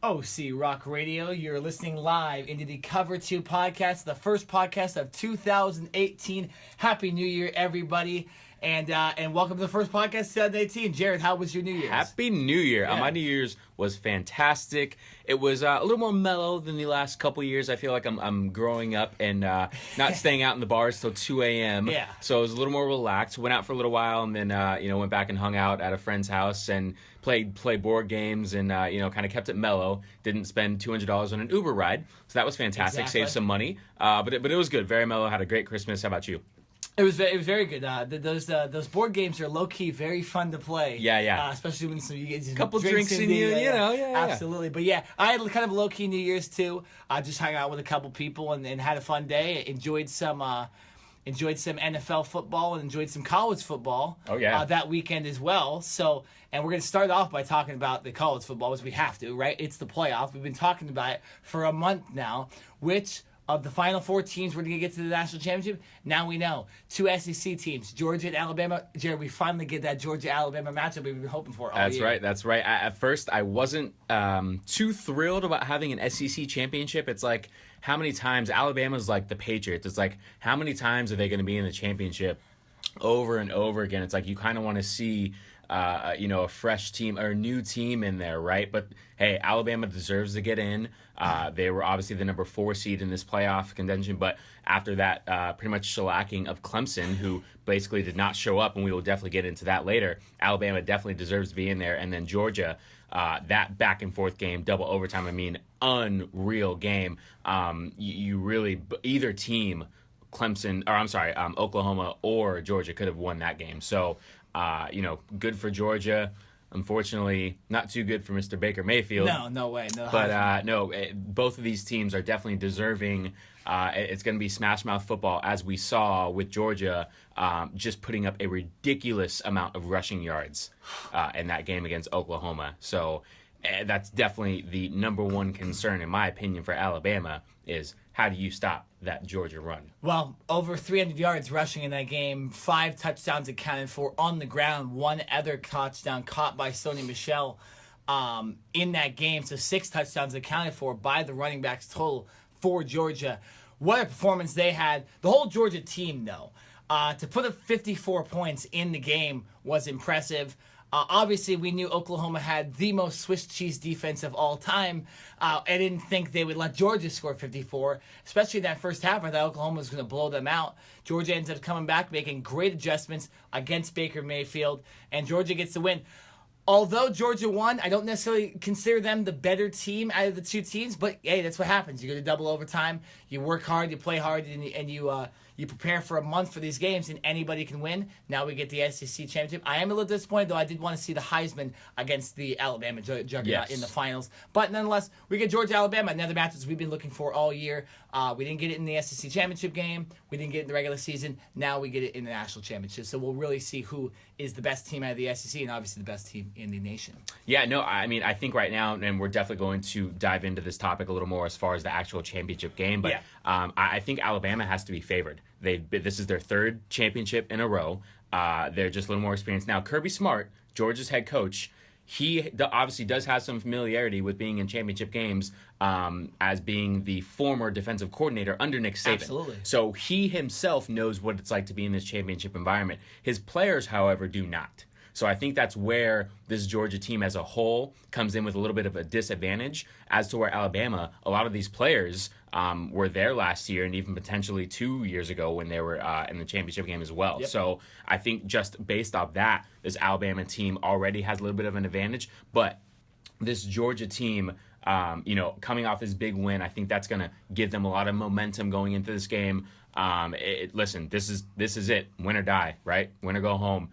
OC Rock Radio. You're listening live into the Cover 2 podcast, the first podcast of 2018. Happy New Year, everybody. And welcome to the first podcast of 2018. Jared, how was your New Year's? Happy New Year. Yeah. My New Year's was fantastic. It was a little more mellow than the last couple years. I feel like I'm growing up and not staying out in the bars till 2 a.m. Yeah. So it was a little more relaxed. Went out for a little while and then went back and hung out at a friend's house and played board games and kind of kept it mellow. Didn't spend $200 on an Uber ride. So that was fantastic. Exactly. Saved some money. But it was good. Very mellow. Had a great Christmas. How about you? It was very good. Those board games are low key very fun to play. Yeah. Especially when you get some Couple drinks in you, Absolutely. But yeah, I had kind of a low key New Year's too. I just hung out with a couple people and had a fun day. Enjoyed some NFL football and enjoyed some college football. Oh yeah. That weekend as well. So, and we're gonna start off by talking about the college football, as we have to, right? It's the playoff. We've been talking about it for a month now. Which of the final four teams we're going to get to the national championship? Now we know. Two SEC teams, Georgia and Alabama. Jared, we finally get that Georgia-Alabama matchup we've been hoping for all year. That's right. At first, I wasn't too thrilled about having an SEC championship. It's like, how many times Alabama's like the Patriots. It's like, how many times are they going to be in the championship over and over again? It's like you kind of want to see a fresh team or a new team in there, right? But hey, Alabama deserves to get in. They were obviously the number 4 seed in this playoff contention, but after that pretty much shellacking of Clemson, who basically did not show up, and we will definitely get into that later, Alabama definitely deserves to be in there. And then Georgia, that back and forth game, double overtime, unreal game. You really, either team, Oklahoma or Georgia could have won that game. So, good for Georgia. Unfortunately, not too good for Mr. Baker Mayfield. No way. No. But both of these teams are definitely deserving. It's going to be smash mouth football, as we saw with Georgia just putting up a ridiculous amount of rushing yards in that game against Oklahoma. So that's definitely the number one concern, in my opinion, for Alabama is how do you stop that Georgia run? Well, over 300 yards rushing in that game, 5 touchdowns accounted for on the ground, 1 other touchdown caught by Sony Michel in that game. So 6 touchdowns accounted for by the running backs total for Georgia. What a performance they had. The whole Georgia team, though, to put up 54 points in the game was impressive. Obviously, we knew Oklahoma had the most Swiss cheese defense of all time. I didn't think they would let Georgia score 54, especially in that first half. I thought Oklahoma was going to blow them out. Georgia ends up coming back, making great adjustments against Baker Mayfield, and Georgia gets the win. Although Georgia won, I don't necessarily consider them the better team out of the two teams, but hey, that's what happens. You go to double overtime, you work hard, you play hard, and you prepare for a month for these games, and anybody can win. Now we get the SEC championship. I am a little disappointed, though. I did want to see the Heisman against the Alabama juggernaut in the finals. But nonetheless, we get Georgia-Alabama, another match we've been looking for all year. We didn't get it in the SEC championship game. We didn't get it in the regular season. Now we get it in the national championship. So we'll really see who is the best team out of the SEC and obviously the best team in the nation. Yeah, no, I think right now, and we're definitely going to dive into this topic a little more as far as the actual championship game, but I think Alabama has to be favored. This is their 3rd championship in a row. They're just a little more experienced. Now, Kirby Smart, Georgia's head coach, he obviously does have some familiarity with being in championship games as being the former defensive coordinator under Nick Saban. Absolutely. So he himself knows what it's like to be in this championship environment. His players, however, do not. So I think that's where this Georgia team as a whole comes in with a little bit of a disadvantage as to where Alabama, a lot of these players were there last year and even potentially 2 years ago when they were in the championship game as well. Yep. So I think just based off that, this Alabama team already has a little bit of an advantage. But this Georgia team, coming off this big win, I think that's going to give them a lot of momentum going into this game. Listen, this is it. Win or die, right? Win or go home.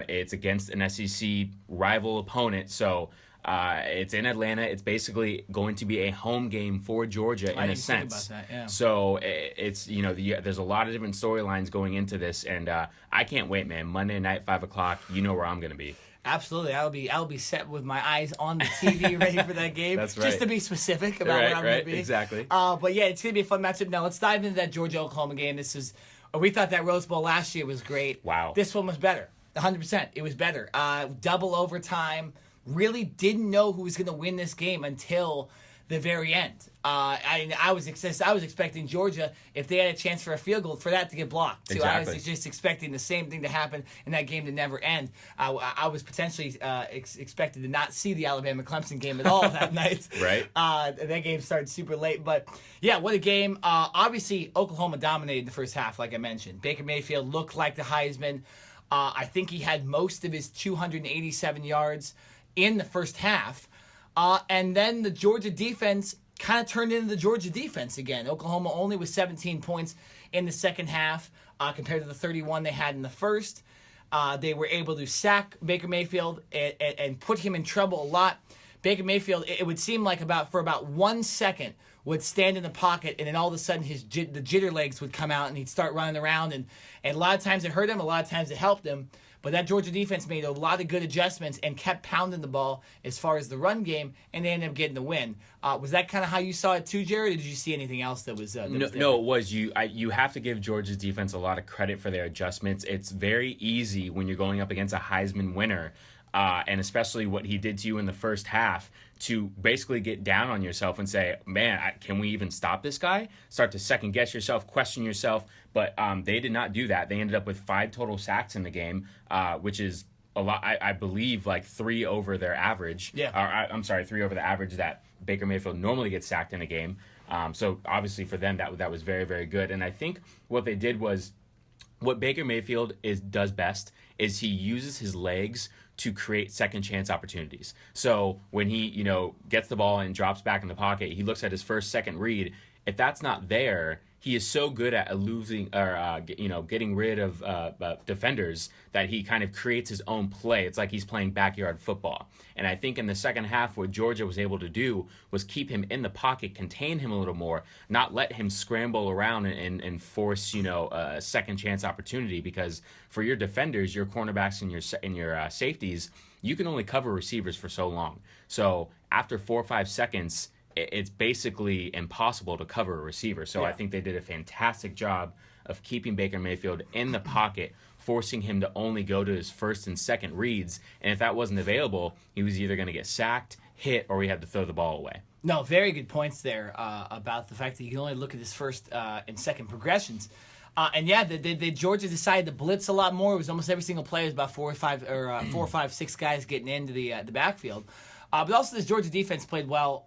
It's against an SEC rival opponent, so it's in Atlanta. It's basically going to be a home game for Georgia in a sense. Think about that, yeah. So it's there's a lot of different storylines going into this, and I can't wait, man. Monday night, 5:00. You know where I'm going to be. Absolutely, I'll be set with my eyes on the TV, ready for that game. That's right. Just to be specific about where I'm going to be. Exactly. But yeah, it's going to be a fun matchup. Now let's dive into that Georgia-Oklahoma game. We thought that Rose Bowl last year was great. Wow. This one was better. 100%. It was better. Double overtime. really didn't know who was going to win this game until the very end. I was expecting Georgia, if they had a chance for a field goal, for that to get blocked too. Exactly. I was just expecting the same thing to happen in that game to never end. I was potentially expected to not see the Alabama-Clemson game at all that night. Right. That game started super late, but yeah, what a game. Obviously, Oklahoma dominated the first half, like I mentioned. Baker Mayfield looked like the Heisman. I think he had most of his 287 yards in the first half. And then the Georgia defense kind of turned into the Georgia defense again. Oklahoma only was 17 points in the second half compared to the 31 they had in the first. They were able to sack Baker Mayfield and put him in trouble a lot. Baker Mayfield, it would seem like for about 1 second, would stand in the pocket, and then all of a sudden the jitter legs would come out, and he'd start running around. And a lot of times it hurt him, a lot of times it helped him. But that Georgia defense made a lot of good adjustments and kept pounding the ball as far as the run game, and they ended up getting the win. Was that kind of how you saw it too, Jared, or did you see anything else that was No, it was. You have to give Georgia's defense a lot of credit for their adjustments. It's very easy when you're going up against a Heisman winner, and especially what he did to you in the first half, to basically get down on yourself and say, man, can we even stop this guy? Start to second guess yourself, question yourself. But they did not do that. They ended up with 5 total sacks in the game, which is a lot. I believe like 3 over their average. Yeah. I'm sorry, 3 over the average that Baker Mayfield normally gets sacked in a game. So obviously for them, that was very, very good. And I think what they did was, what Baker Mayfield does best is he uses his legs to create second chance opportunities. So when he, gets the ball and drops back in the pocket, he looks at his first, second read. If that's not there, he is so good at losing or getting rid of defenders that he kind of creates his own play. It's like he's playing backyard football. And I think in the second half, what Georgia was able to do was keep him in the pocket, contain him a little more, not let him scramble around and force a second chance opportunity. Because for your defenders, your cornerbacks and your safeties, you can only cover receivers for so long. So after 4 or 5 seconds, it's basically impossible to cover a receiver. So yeah. I think they did a fantastic job of keeping Baker Mayfield in the pocket, forcing him to only go to his first and second reads. And if that wasn't available, he was either going to get sacked, hit, or he had to throw the ball away. No, very good points there about the fact that you can only look at his first and second progressions. And yeah, the Georgia decided to blitz a lot more. It was almost every single play. It was about 4 or 5, 6 guys getting into the backfield. But also this Georgia defense played well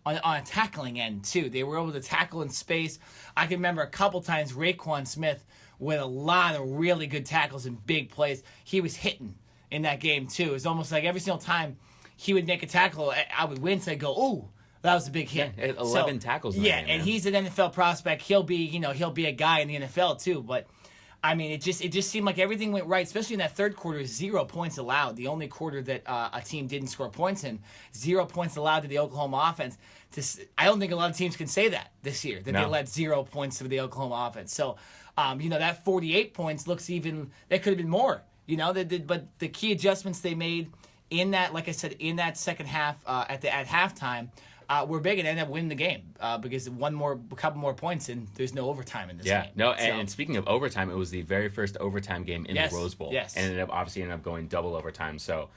on a tackling end, too. They were able to tackle in space. I can remember a couple times Raekwon Smith with a lot of really good tackles and big plays. He was hitting in that game, too. It was almost like every single time he would make a tackle, I would wince. I'd go, ooh, that was a big hit. Yeah, 11 tackles in that game, and he's an NFL prospect. He'll be a guy in the NFL, too. But I mean, it just seemed like everything went right, especially in that third quarter. 0 points allowed. The only quarter that a team didn't score points in. 0 points allowed to the Oklahoma offense. I don't think a lot of teams can say that this year, that they let 0 points to the Oklahoma offense. So, that 48 points looks even, that could have been more. But the key adjustments they made in that, like I said, in that second half at halftime, were big and ended up winning the game because a couple more points and there's no overtime in this game. Yeah, and speaking of overtime, it was the very first overtime game in the Rose Bowl. Yes. And ended up going double overtime. So,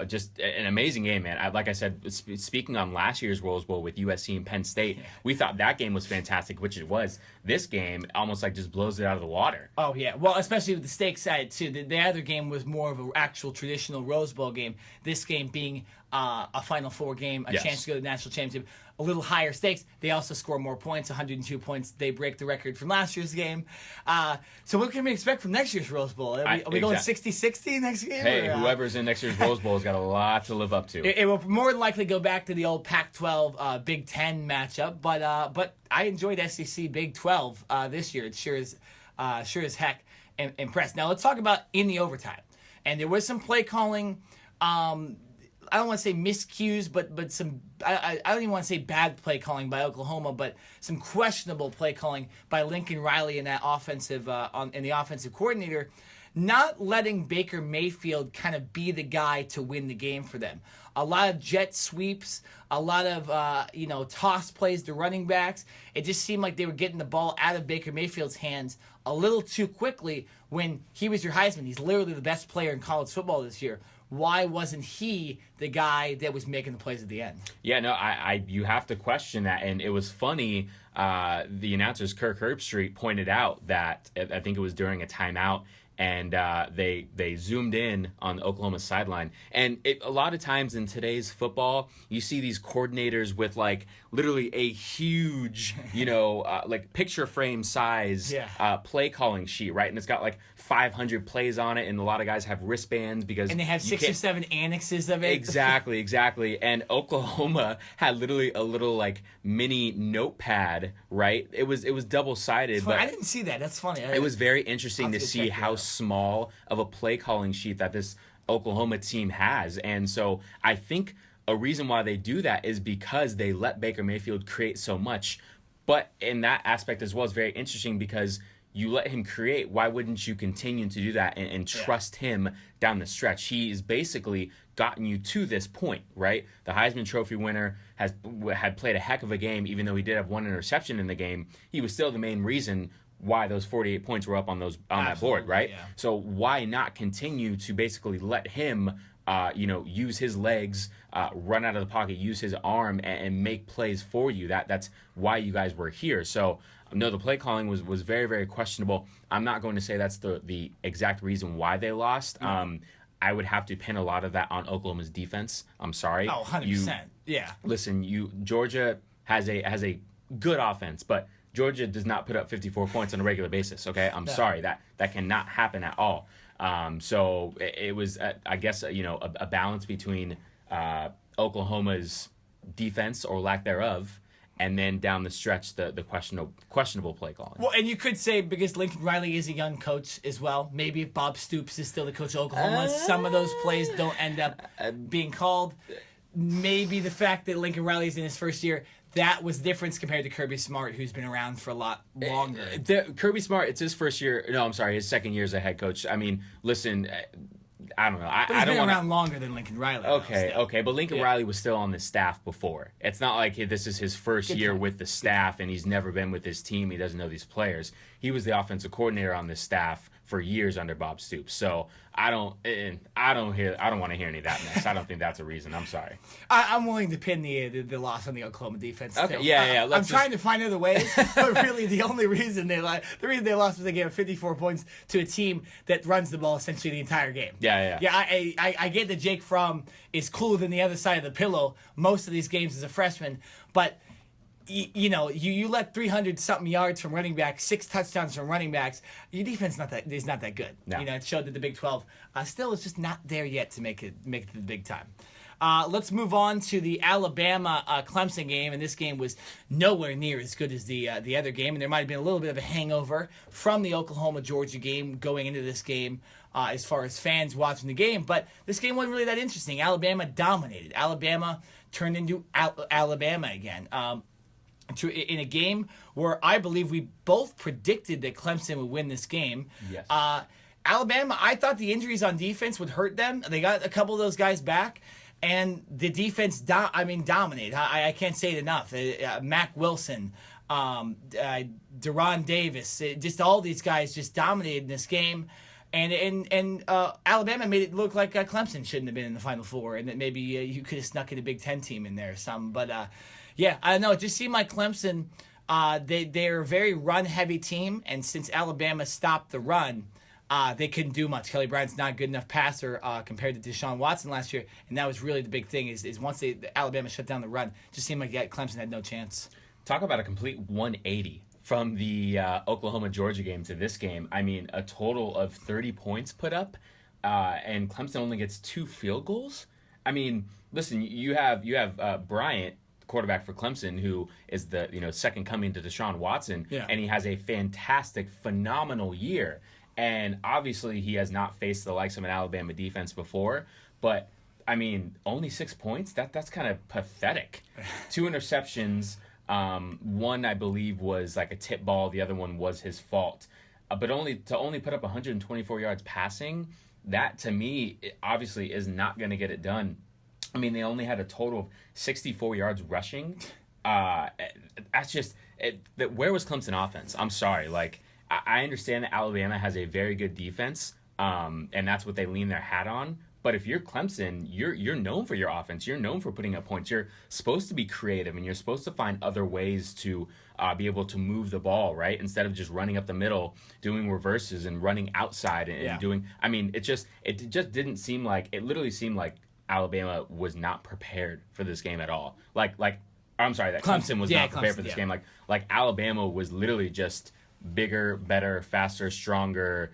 just an amazing game, man. Like I said, speaking on last year's Rose Bowl with USC and Penn State, we thought that game was fantastic, which it was. This game almost like just blows it out of the water. Oh, yeah. Well, especially with the stakes side, too. The other game was more of an actual traditional Rose Bowl game. This game being a Final Four game, a chance to go to the national championship, a little higher stakes. They also score more points, 102 points. They break the record from last year's game. So what can we expect from next year's Rose Bowl? Are we going 60-60 next game? Hey, whoever's in next year's Rose Bowl has got a lot to live up to. It will more than likely go back to the old Pac-12 Big Ten matchup, but I enjoyed SEC Big 12 this year. It sure as heck impressed. Now let's talk about in the overtime. And there was some play calling. I don't want to say miscues, but some. I don't even want to say bad play calling by Oklahoma, but some questionable play calling by Lincoln Riley and that offensive and the offensive coordinator, not letting Baker Mayfield kind of be the guy to win the game for them. A lot of jet sweeps, a lot of toss plays to running backs. It just seemed like they were getting the ball out of Baker Mayfield's hands a little too quickly when he was your Heisman. He's literally the best player in college football this year. why wasn't he the guy that was making the plays at the end? Yeah, no, I you have to question that, and it was funny. The announcers Kirk Herbstreit pointed out that I think it was during a timeout, and they zoomed in on the Oklahoma sideline, and a lot of times in today's football, you see these coordinators with like literally a huge, like picture frame size play calling sheet, right? And it's got like 500 plays on it, and a lot of guys have wristbands because and they have 6 or 7 annexes of it. Exactly. And Oklahoma had literally a little like mini notepad, right? It was double sided, but I didn't see that. That's funny. It was very interesting to see how small of a play calling sheet that this Oklahoma team has, and so I think a reason why they do that is because they let Baker Mayfield create so much. But in that aspect as well is very interesting because you let him create. Why wouldn't you continue to do that and trust him down the stretch? He's basically gotten you to this point, right? The Heisman Trophy winner had played a heck of a game, even though he did have 1 interception in the game. He was still the main reason why those 48 points were up on that board, right? Yeah. So why not continue to basically let him use his legs, run out of the pocket, use his arm, and make plays for you. That's why you guys were here. So, no, the play calling was very, very questionable. I'm not going to say that's the exact reason why they lost. I would have to pin a lot of that on Oklahoma's defense. I'm sorry. Oh, 100%. Yeah. Listen, Georgia has a good offense, but Georgia does not put up 54 points on a regular basis, okay? I'm sorry. That cannot happen at all. So it was, I guess, a balance between Oklahoma's defense or lack thereof, and then down the stretch, the questionable play calling. Well, and you could say because Lincoln Riley is a young coach as well, maybe if Bob Stoops is still the coach of Oklahoma, some of those plays don't end up being called. Maybe the fact that Lincoln Riley's in his first year, that was the difference compared to Kirby Smart, who's been around for a lot longer. Kirby Smart, it's his first year. No, I'm sorry, his second year as a head coach. I mean, listen, I don't know. But he's been around longer than Lincoln Riley. Okay, but Lincoln Riley was still on the staff before. It's not like this is his first year with the staff and he's never been with his team. He doesn't know these players. He was the offensive coordinator on this staff for years under Bob Stoops. So I don't want to hear any of that mess. I don't think that's a reason. I'm sorry. I'm willing to pin the loss on the Oklahoma defense. Okay, still. yeah. I'm trying to find other ways, but really the reason they lost was they gave 54 points to a team that runs the ball essentially the entire game. Yeah. I get that Jake Fromm is cooler than the other side of the pillow most of these games as a freshman, but you let 300 something yards from running backs, 6 touchdowns from running backs. Your defense is not that good. No. It showed that the Big 12 still is just not there yet to make it to the big time. Let's move on to the Alabama Clemson game, and this game was nowhere near as good as the other game, and there might have been a little bit of a hangover from the Oklahoma Georgia game going into this game as far as fans watching the game. But this game wasn't really that interesting. Alabama dominated. Alabama turned into Alabama again. In a game where I believe we both predicted that Clemson would win this game. Yes. Alabama, I thought the injuries on defense would hurt them. They got a couple of those guys back, and the defense dominated. I can't say it enough. Mac Wilson, Deron Davis, just all these guys just dominated in this game. And Alabama made it look like Clemson shouldn't have been in the Final Four, and that maybe you could have snuck in a Big Ten team in there or something. But yeah, I don't know. It just seemed like Clemson, they're a very run-heavy team, and since Alabama stopped the run, they couldn't do much. Kelly Bryant's not a good enough passer compared to Deshaun Watson last year, and that was really the big thing is once Alabama shut down the run, it just seemed like Clemson had no chance. Talk about a complete 180 from the Oklahoma-Georgia game to this game. I mean, a total of 30 points put up, and Clemson only gets 2 field goals. I mean, listen, you have Bryant, quarterback for Clemson, who is the second coming to Deshaun Watson, and he has a fantastic, phenomenal year. And obviously, he has not faced the likes of an Alabama defense before. But I mean, only 6 points. That's kind of pathetic. 2 interceptions. One I believe was like a tip ball. The other one was his fault. But only put up 124 yards passing. That to me obviously is not going to get it done. I mean, they only had a total of 64 yards rushing. That's just where was Clemson offense? I'm sorry. Like, I understand that Alabama has a very good defense, and that's what they lean their hat on. But if you're Clemson, you're known for your offense. You're known for putting up points. You're supposed to be creative, and you're supposed to find other ways to be able to move the ball, right? Instead of just running up the middle, doing reverses and running outside and doing. I mean, it just didn't seem like it. Literally seemed like Alabama was not prepared for this game at all. I'm sorry, that Clemson was not prepared for this game. Like Alabama was literally just bigger, better, faster, stronger.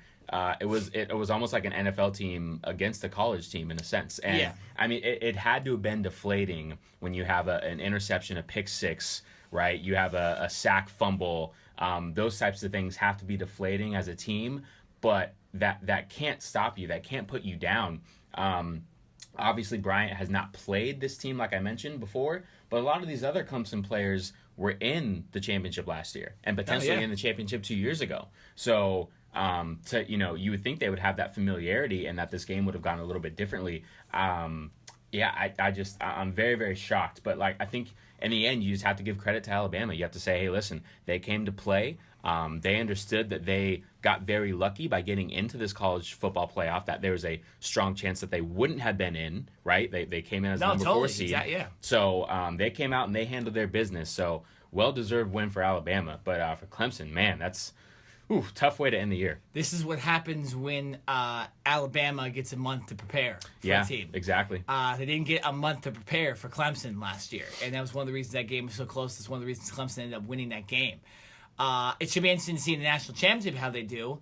It was almost like an NFL team against a college team in a sense. And I mean, it had to have been deflating when you have an interception, a pick six, right? You have a sack, fumble. Those types of things have to be deflating as a team, but that can't stop you. That can't put you down. Obviously, Bryant has not played this team like I mentioned before, but a lot of these other Clemson players were in the championship last year and potentially in the championship 2 years ago. So, you would think they would have that familiarity and that this game would have gone a little bit differently. I'm very, very shocked. But I think in the end, you just have to give credit to Alabama. You have to say, hey, listen, they came to play. They understood that they got very lucky by getting into this college football playoff, that there was a strong chance that they wouldn't have been in, right? They came in as the number 4 seed. So they came out and they handled their business. So well-deserved win for Alabama. But for Clemson, man, that's tough way to end the year. This is what happens when Alabama gets a month to prepare for a team. Exactly. They didn't get a month to prepare for Clemson last year, and that was one of the reasons that game was so close. That's one of the reasons Clemson ended up winning that game. It should be interesting to see in the national championship how they do,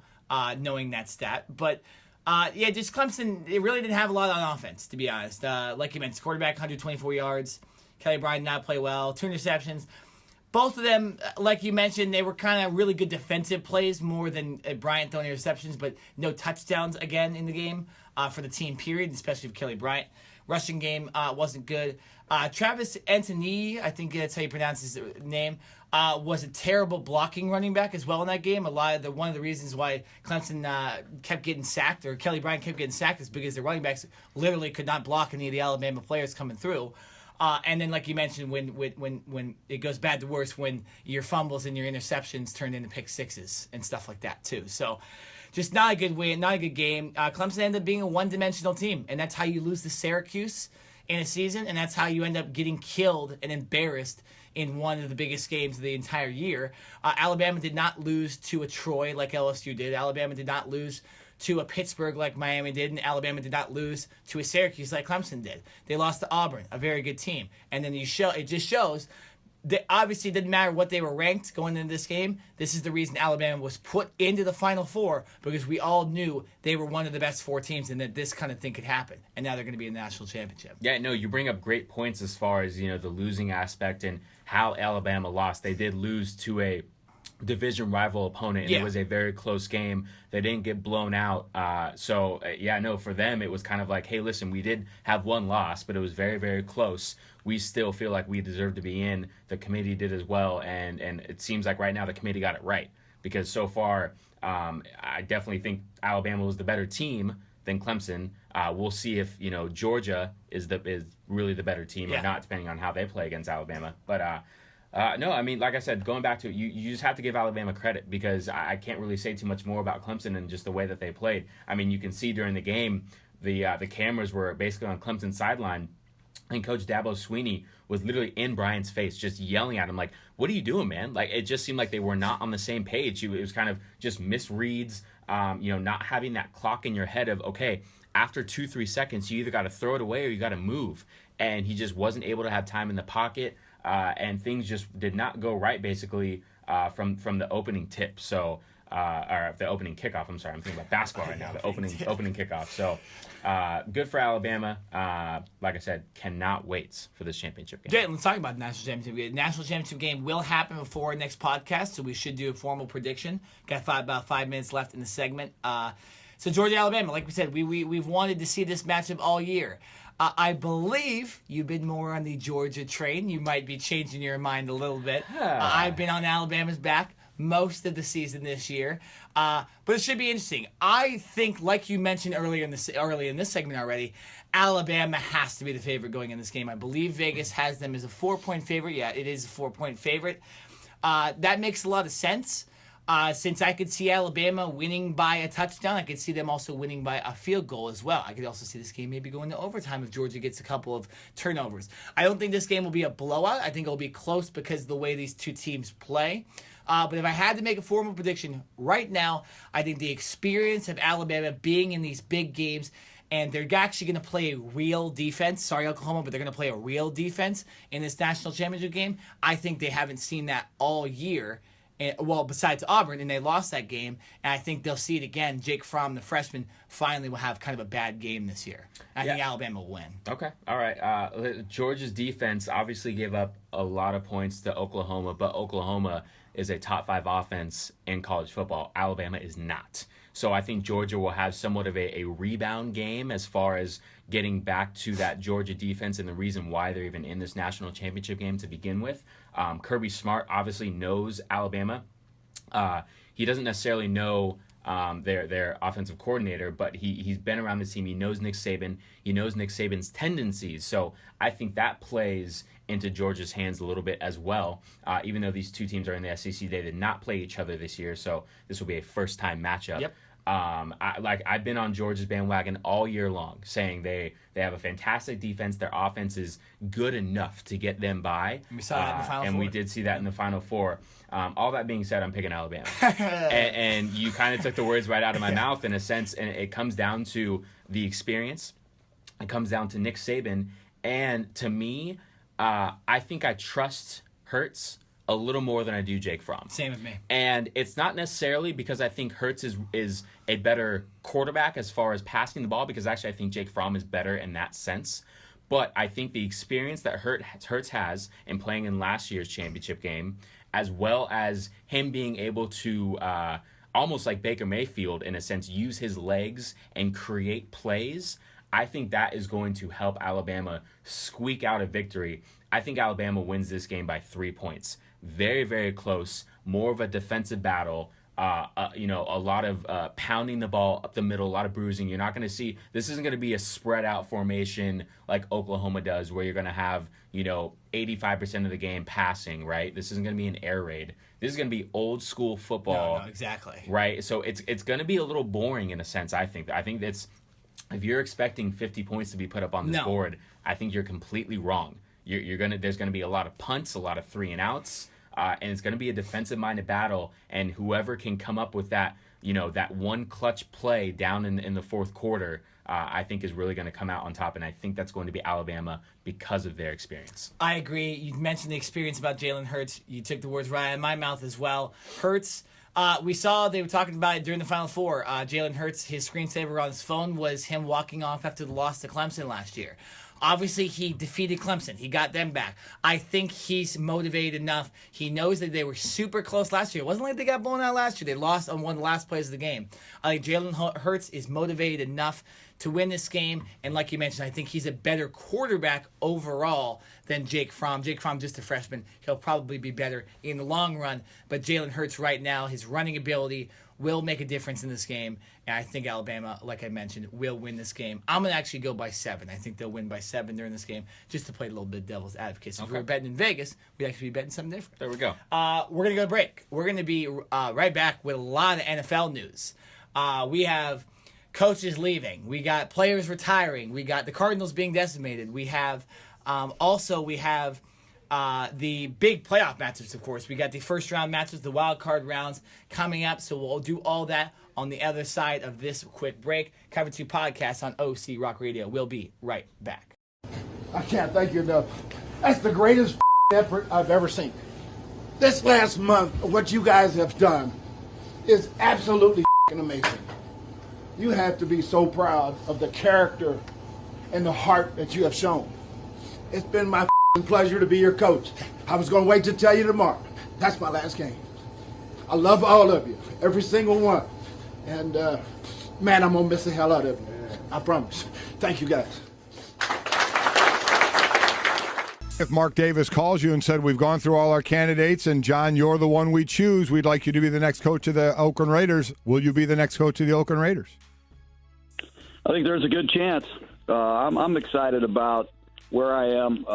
knowing that stat. But, just Clemson, it really didn't have a lot on offense, to be honest. Like you mentioned, quarterback, 124 yards. Kelly Bryant did not play well. 2 interceptions. Both of them, like you mentioned, they were kind of really good defensive plays more than Bryant throwing interceptions, but no touchdowns again in the game for the team, period, especially for Kelly Bryant. Rushing game wasn't good. Travis Etienne, I think that's how you pronounce his name, was a terrible blocking running back as well in that game. One of the reasons why Clemson kept getting sacked, or Kelly Bryant kept getting sacked, is because the running backs literally could not block any of the Alabama players coming through. And then, like you mentioned, when it goes bad to worse, when your fumbles and your interceptions turn into pick sixes and stuff like that too. So, just not a good win, not a good game. Clemson ended up being a one-dimensional team, and that's how you lose to Syracuse in a season, and that's how you end up getting killed and embarrassed in one of the biggest games of the entire year. Alabama did not lose to a Troy like LSU did. Alabama did not lose to a Pittsburgh like Miami did, and Alabama did not lose to a Syracuse like Clemson did. They lost to Auburn, a very good team. And then it just shows that obviously it didn't matter what they were ranked going into this game. This is the reason Alabama was put into the Final Four, because we all knew they were one of the best 4 teams and that this kind of thing could happen. And now they're going to be in the national championship. Yeah, no, you bring up great points as far as, the losing aspect and how Alabama lost. They did lose to a division rival opponent, and it was a very close game. They didn't get blown out. For them, it was kind of like, hey, listen, we did have one loss, but it was very, very close. We still feel like we deserve to be in. The committee did as well, and it seems like right now the committee got it right, because so far, I definitely think Alabama was the better team than Clemson. We'll see if Georgia is really the better team or not, depending on how they play against Alabama. But no, I mean, like I said, going back to it, you just have to give Alabama credit, because I can't really say too much more about Clemson and just the way that they played. I mean, you can see during the game, the cameras were basically on Clemson's sideline, and Coach Dabo Swinney was literally in Bryant's face, just yelling at him, like, what are you doing, man? Like, it just seemed like they were not on the same page. It was kind of just misreads, not having that clock in your head of, okay, after 2-3 seconds, you either got to throw it away or you got to move. And he just wasn't able to have time in the pocket. And things just did not go right, basically, from the opening tip. So, or the opening kickoff. I'm sorry, I'm thinking about basketball right now. The opening kickoff. So, good for Alabama. Like I said, cannot wait for this championship game. Yeah, let's talk about the national championship game. The national championship game will happen before our next podcast, so we should do a formal prediction. Got about 5 minutes left in the segment. So Georgia, Alabama, like we said, we've wanted to see this matchup all year. I believe you've been more on the Georgia train. You might be changing your mind a little bit. I've been on Alabama's back most of the season this year. But it should be interesting. I think, like you mentioned early in this segment already, Alabama has to be the favorite going in this game. I believe Vegas has them as a 4-point favorite. Yeah, it is a 4-point favorite. That makes a lot of sense. Since I could see Alabama winning by a touchdown, I could see them also winning by a field goal as well. I could also see this game maybe going to overtime if Georgia gets a couple of turnovers. I don't think this game will be a blowout. I think it'll be close because of the way these two teams play. But if I had to make a formal prediction right now, I think the experience of Alabama being in these big games, and they're actually going to play a real defense. Sorry, Oklahoma, but they're going to play a real defense in this national championship game. I think they haven't seen that all year. Well, besides Auburn, and they lost that game, and I think they'll see it again. Jake Fromm, the freshman, finally will have kind of a bad game this year. I think Alabama will win. Okay, all right. Georgia's defense obviously gave up a lot of points to Oklahoma, but Oklahoma is a top 5 offense in college football. Alabama is not. So I think Georgia will have somewhat of a rebound game as far as getting back to that Georgia defense and the reason why they're even in this national championship game to begin with. Kirby Smart obviously knows Alabama. He doesn't necessarily know their offensive coordinator, but he's been around the team. He knows Nick Saban. He knows Nick Saban's tendencies. So I think that plays into Georgia's hands a little bit as well. Even though these two teams are in the SEC, they did not play each other this year, so this will be a first-time matchup. Yep. I've been on Georgia's bandwagon all year long, saying they have a fantastic defense. Their offense is good enough to get them by. We saw that in the Final Four. And we did see that in the Final Four. All that being said, I'm picking Alabama. and you kind of took the words right out of my mouth in a sense, and it comes down to the experience. It comes down to Nick Saban. And to me, I think I trust Hurts a little more than I do Jake Fromm. Same with me. And it's not necessarily because I think Hurts is a better quarterback as far as passing the ball, because actually I think Jake Fromm is better in that sense. But I think the experience that Hurts has in playing in last year's championship game, as well as him being able to almost like Baker Mayfield in a sense, use his legs and create plays, I think that is going to help Alabama squeak out a victory. I think Alabama wins this game by 3 points. Very, very close. More of a defensive battle. A lot of pounding the ball up the middle, a lot of bruising. You're not going to see, this isn't going to be a spread out formation like Oklahoma does, where you're going to have, 85% of the game passing, right? This isn't going to be an air raid. This is going to be old school football. No, exactly. Right? So it's going to be a little boring in a sense, I think. I think that's, if you're expecting 50 points to be put up on this board, I think you're completely wrong. There's going to be a lot of punts, a lot of 3 and outs. And it's going to be a defensive-minded battle, and whoever can come up with that, that one clutch play down in the fourth quarter, I think is really going to come out on top, and I think that's going to be Alabama because of their experience. I agree. You mentioned the experience about Jalen Hurts. You took the words right out of my mouth as well. Hurts, we saw they were talking about it during the Final Four. Jalen Hurts, his screensaver on his phone was him walking off after the loss to Clemson last year. Obviously, he defeated Clemson. He got them back. I think he's motivated enough. He knows that they were super close last year. It wasn't like they got blown out last year. They lost on one of the last plays of the game. I think Jalen Hurts is motivated enough to win this game. And like you mentioned, I think he's a better quarterback overall than Jake Fromm. Jake Fromm, just a freshman. He'll probably be better in the long run. But Jalen Hurts right now, his running ability will make a difference in this game. And I think Alabama, like I mentioned, will win this game. I'm going to actually go by 7. I think they'll win by 7 during this game, just to play a little bit of devil's advocate. So if we were betting in Vegas, we'd actually be betting something different. There we go. We're going to go to break. We're going to be right back with a lot of NFL news. We have coaches leaving. We got players retiring. We got the Cardinals being decimated. We have the big playoff matches, of course. We got the first round matches, the wild card rounds coming up. So we'll do all that on the other side of this quick break. Cover 2 podcast on OC Rock Radio. We'll be right back. I can't thank you enough. That's the greatest effort I've ever seen. This last month, what you guys have done is absolutely amazing. You have to be so proud of the character and the heart that you have shown. It's been my pleasure to be your coach. I was going to wait to tell you tomorrow. That's my last game. I love all of you, every single one. And, man, I'm going to miss the hell out of you. I promise. Thank you, guys. If Mark Davis calls you and said, we've gone through all our candidates, and, John, you're the one we choose, we'd like you to be the next coach of the Oakland Raiders, will you be the next coach of the Oakland Raiders? I think there's a good chance. I'm excited about where I am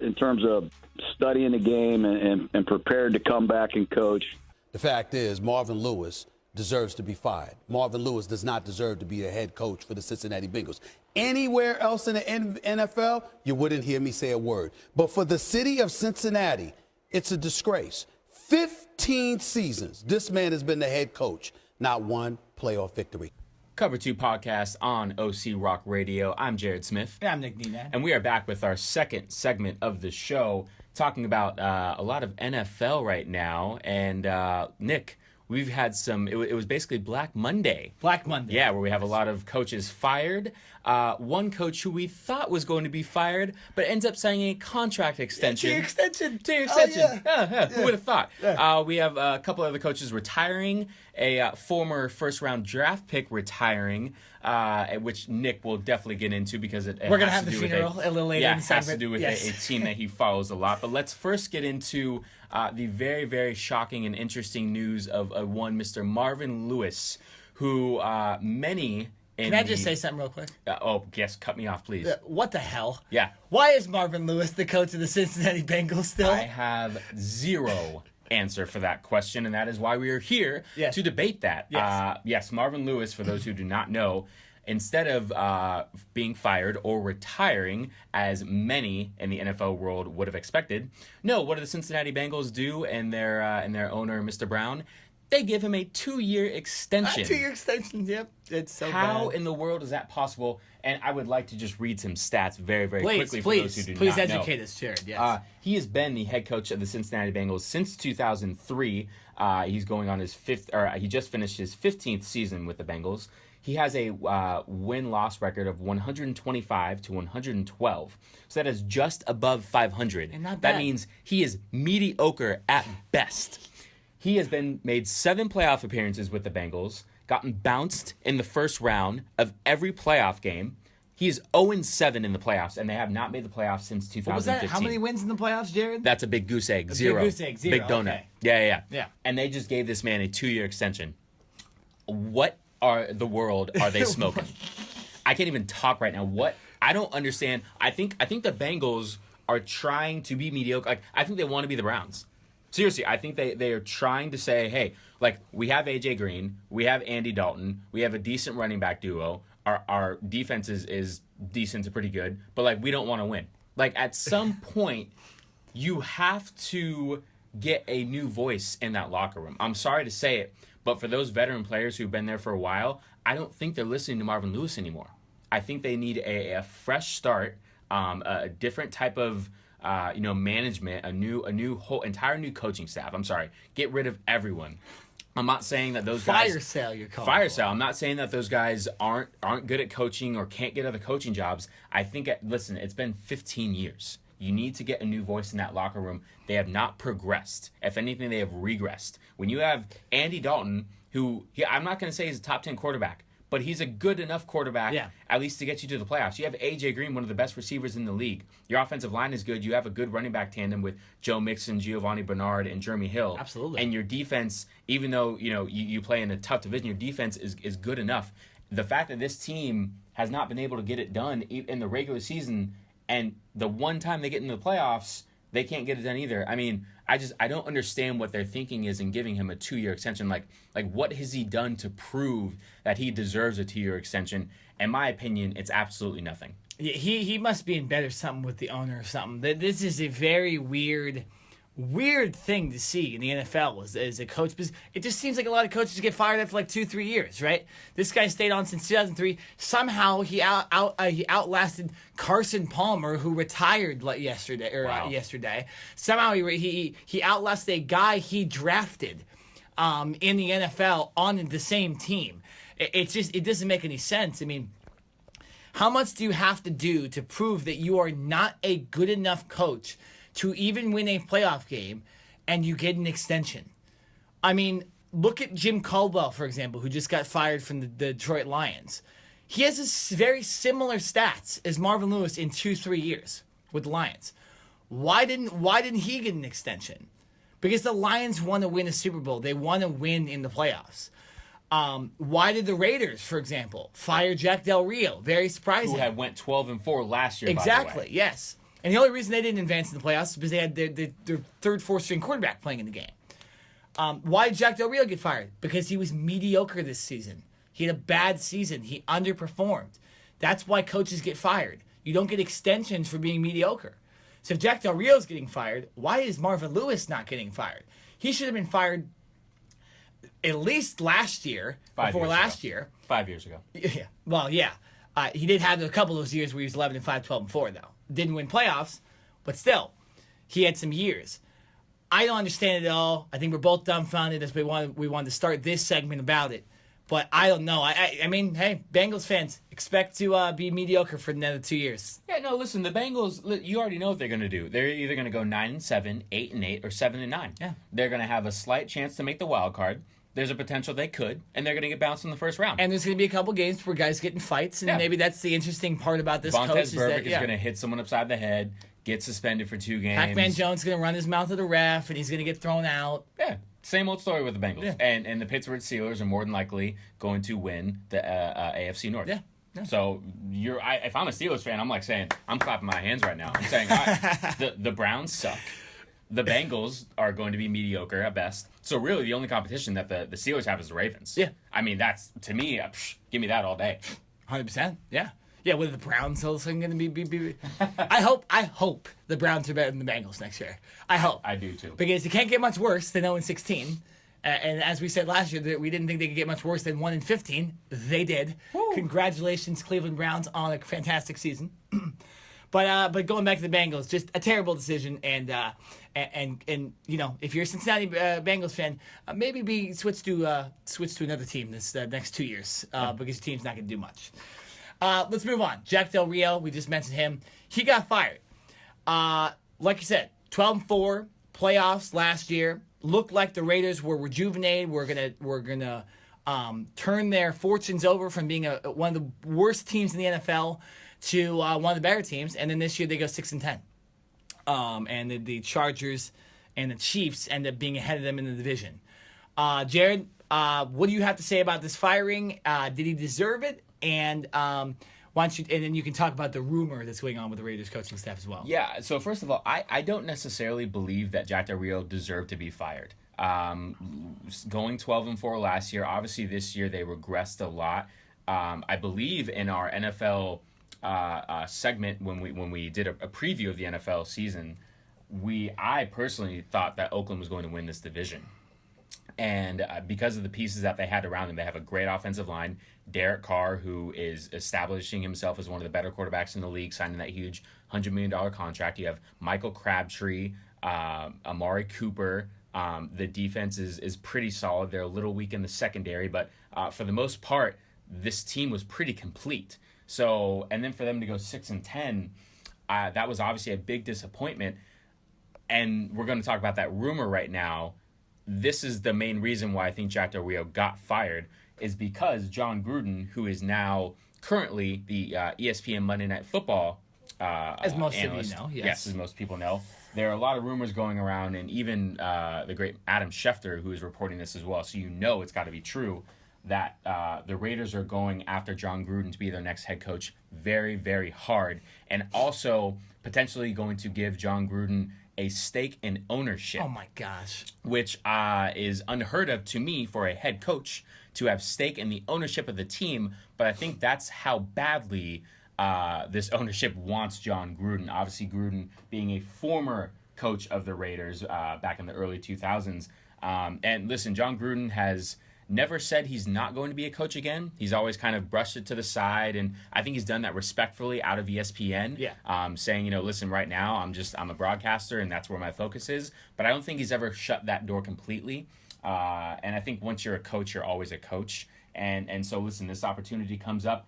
in terms of studying the game and prepared to come back and coach. The fact is, Marvin Lewis deserves to be fired. Marvin Lewis does not deserve to be a head coach for the Cincinnati Bengals. Anywhere else in the NFL, you wouldn't hear me say a word. But for the city of Cincinnati, it's a disgrace. 15 seasons, this man has been the head coach. Not one playoff victory. Cover 2 podcast on OC Rock Radio. I'm Jared Smith. Yeah, I'm Nick Nina. And we are back with our second segment of the show, talking about a lot of NFL right now. And Nick, we've had some, it was basically Black Monday. Black Monday. Yeah, where we have a lot of coaches fired. One coach who we thought was going to be fired, but ends up signing a contract extension. Two-year extension. Yeah. Who would have thought? Yeah. We have a couple other coaches retiring, a former first-round draft pick retiring, which Nick will definitely get into because it We're going to has have the do with funeral a little later yeah, in the it has to segment. do with Yes. a team that he follows a lot. But let's first get into the very, very shocking and interesting news of one Mr. Marvin Lewis, who many... Can I just say something real quick? Yes, cut me off, please. What the hell? Yeah. Why is Marvin Lewis the coach of the Cincinnati Bengals still? I have zero answer for that question, and that is why we are here Yes. to debate that. Yes. Yes, Marvin Lewis, for those who do not know, instead of being fired or retiring, as many in the NFL world would have expected, no, what do the Cincinnati Bengals do and their owner, Mr. Brown? They give him a 2-year extension. 2-year extension, yep. It's so How bad. in the world is that possible? And I would like to just read some stats very, very Please, quickly for those who do please not know. educate us, Jared. Yes. He has been the head coach of the Cincinnati Bengals since 2003. He's going on his he just finished his 15th season with the Bengals. He has a win-loss record of 125 to 112. So that is just above 500. And not That bad. means he is mediocre at best. He has made 7 playoff appearances with the Bengals, gotten bounced in the first round of every playoff game. He is 0-7 in the playoffs, and they have not made the playoffs since 2015. What was that? How many wins in the playoffs, Jared? That's a big goose egg. Zero. Big goose egg, zero. Big donut. Okay. Yeah. Yeah. And they just gave this man a 2-year extension. What are the world are they smoking? I can't even talk right now. What? I don't understand. I think the Bengals are trying to be mediocre. Like, I think they want to be the Browns. Seriously, I think they are trying to say, hey, like, we have A.J. Green, we have Andy Dalton, we have a decent running back duo, our defense is decent to pretty good, but, like, we don't want to win. Like, at some point, you have to get a new voice in that locker room. I'm sorry to say it, but for those veteran players who've been there for a while, I don't think they're listening to Marvin Lewis anymore. I think they need a fresh start, a different type of management, entire new coaching staff. I'm sorry, get rid of everyone. I'm not saying that those guys Fire sale, you're calling fire for. sale. I'm not saying that those guys aren't good at coaching or can't get other coaching jobs. I think listen, it's been 15 years. You need to get a new voice in that locker room. They have not progressed. If anything, they have regressed. When you have Andy Dalton, who I'm not going to say he's a top 10 quarterback, but he's a good enough quarterback, at least to get you to the playoffs. You have A.J. Green, one of the best receivers in the league. Your offensive line is good. You have a good running back tandem with Joe Mixon, Giovanni Bernard, and Jeremy Hill. Absolutely. And your defense, even though you play in a tough division, your defense is good enough. The fact that this team has not been able to get it done in the regular season, and the one time they get into the playoffs, they can't get it done either. I mean, I don't understand what their thinking is in giving him a 2-year extension. Like what has he done to prove that he deserves a 2-year extension? In my opinion, it's absolutely nothing. He must be in bed or something with the owner or something. This is a very weird thing to see in the NFL as a coach, because it just seems like a lot of coaches get fired after like 2-3 years, right? This guy stayed on since 2003. Somehow he outlasted Carson Palmer, who retired yesterday. Somehow he outlasted a guy he drafted in the NFL on the same team. It doesn't make any sense. I mean, how much do you have to do to prove that you are not a good enough coach to even win a playoff game and you get an extension? I mean, look at Jim Caldwell, for example, who just got fired from the Detroit Lions. He has very similar stats as Marvin Lewis in 2-3 years with the Lions. Why didn't he get an extension? Because the Lions want to win a Super Bowl. They want to win in the playoffs. Why did the Raiders, for example, fire Jack Del Rio? Very surprising. Who had went 12-4 last year, Exactly, by the way. yes. And the only reason they didn't advance in the playoffs is because they had their third, fourth string quarterback playing in the game. Why did Jack Del Rio get fired? Because he was mediocre this season. He had a bad season. He underperformed. That's why coaches get fired. You don't get extensions for being mediocre. So if Jack Del Rio's getting fired, why is Marvin Lewis not getting fired? He should have been fired at least last year, 5 before years last ago. year. 5 years ago. Yeah. Well, yeah. He did have a couple of those years where he was 11-5, 12-4, though. Didn't win playoffs, but still, he had some years. I don't understand it at all. I think we're both dumbfounded as we wanted to start this segment about it. But I don't know. I mean, hey, Bengals fans, expect to be mediocre for another 2 years. Yeah, no, listen, the Bengals, you already know what they're going to do. They're either going to go 9-7, 8-8, or 7-9. Yeah. They're going to have a slight chance to make the wild card. There's a potential they could, and they're going to get bounced in the first round. And there's going to be a couple games where guys get in fights, and maybe that's the interesting part about this coach. Vontez Burfict is yeah. going to hit someone upside the head, get suspended for 2 games. Pac-Man Jones is going to run his mouth at the ref, and he's going to get thrown out. Yeah, same old story with the Bengals. Yeah. And the Pittsburgh Steelers are more than likely going to win the AFC North. Yeah. Yeah. So if I'm a Steelers fan, I'm like saying, I'm clapping my hands right now. I'm saying, all right, the Browns suck. The Bengals are going to be mediocre at best. So really, the only competition that the Steelers have is the Ravens. Yeah. I mean, that's, to me, give me that all day. 100%. Yeah. Yeah, with the Browns all of a sudden going to be I hope the Browns are better than the Bengals next year. I hope. I do too. Because it can't get much worse than 0-16. And as we said last year, we didn't think they could get much worse than 1-15. They did. Woo. Congratulations, Cleveland Browns, on a fantastic season. But going back to the Bengals, just a terrible decision, and you know, if you're a Cincinnati Bengals fan, maybe switch to another team this next 2 years because your team's not going to do much. Let's move on. Jack Del Rio, we just mentioned him. He got fired. Like you said, 12-4 playoffs last year. Looked like the Raiders were rejuvenated. We're gonna turn their fortunes over from being one of the worst teams in the NFL to one of the better teams, and then this year they go 6-10. And the Chargers and the Chiefs end up being ahead of them in the division. Jared, what do you have to say about this firing? Did he deserve it? And why don't you? And then you can talk about the rumor that's going on with the Raiders coaching staff as well. Yeah. So first of all, I don't necessarily believe that Jack Del Rio deserved to be fired. Going 12-4 last year, obviously this year they regressed a lot. I believe in our NFL segment when we did a preview of the NFL season, I personally thought that Oakland was going to win this division, and because of the pieces that they had around them, they have a great offensive line. Derek Carr, who is establishing himself as one of the better quarterbacks in the league, signing that huge $100 million contract. You have Michael Crabtree, Amari Cooper. The defense is pretty solid. They're a little weak in the secondary, but for the most part, this team was pretty complete. So, and then for them to go 6-10, that was obviously a big disappointment. And we're going to talk about that rumor right now. This is the main reason why I think Jack Del Rio got fired, is because John Gruden, who is now currently the ESPN Monday Night Football as most analyst, of you know, yes, as most people know, there are a lot of rumors going around, and even the great Adam Schefter, who is reporting this as well. So you know it's got to be true that the Raiders are going after John Gruden to be their next head coach very, very hard, and also potentially going to give John Gruden a stake in ownership. Oh my gosh. Which is unheard of to me for a head coach to have stake in the ownership of the team, but I think that's how badly this ownership wants John Gruden. Obviously, Gruden being a former coach of the Raiders back in the early 2000s. And listen, John Gruden has never said he's not going to be a coach again. He's always kind of brushed it to the side, and I think he's done that respectfully out of ESPN. Yeah. Saying, listen, right now I'm a broadcaster, and that's where my focus is. But I don't think he's ever shut that door completely. And I think once you're a coach, you're always a coach. And so listen, this opportunity comes up.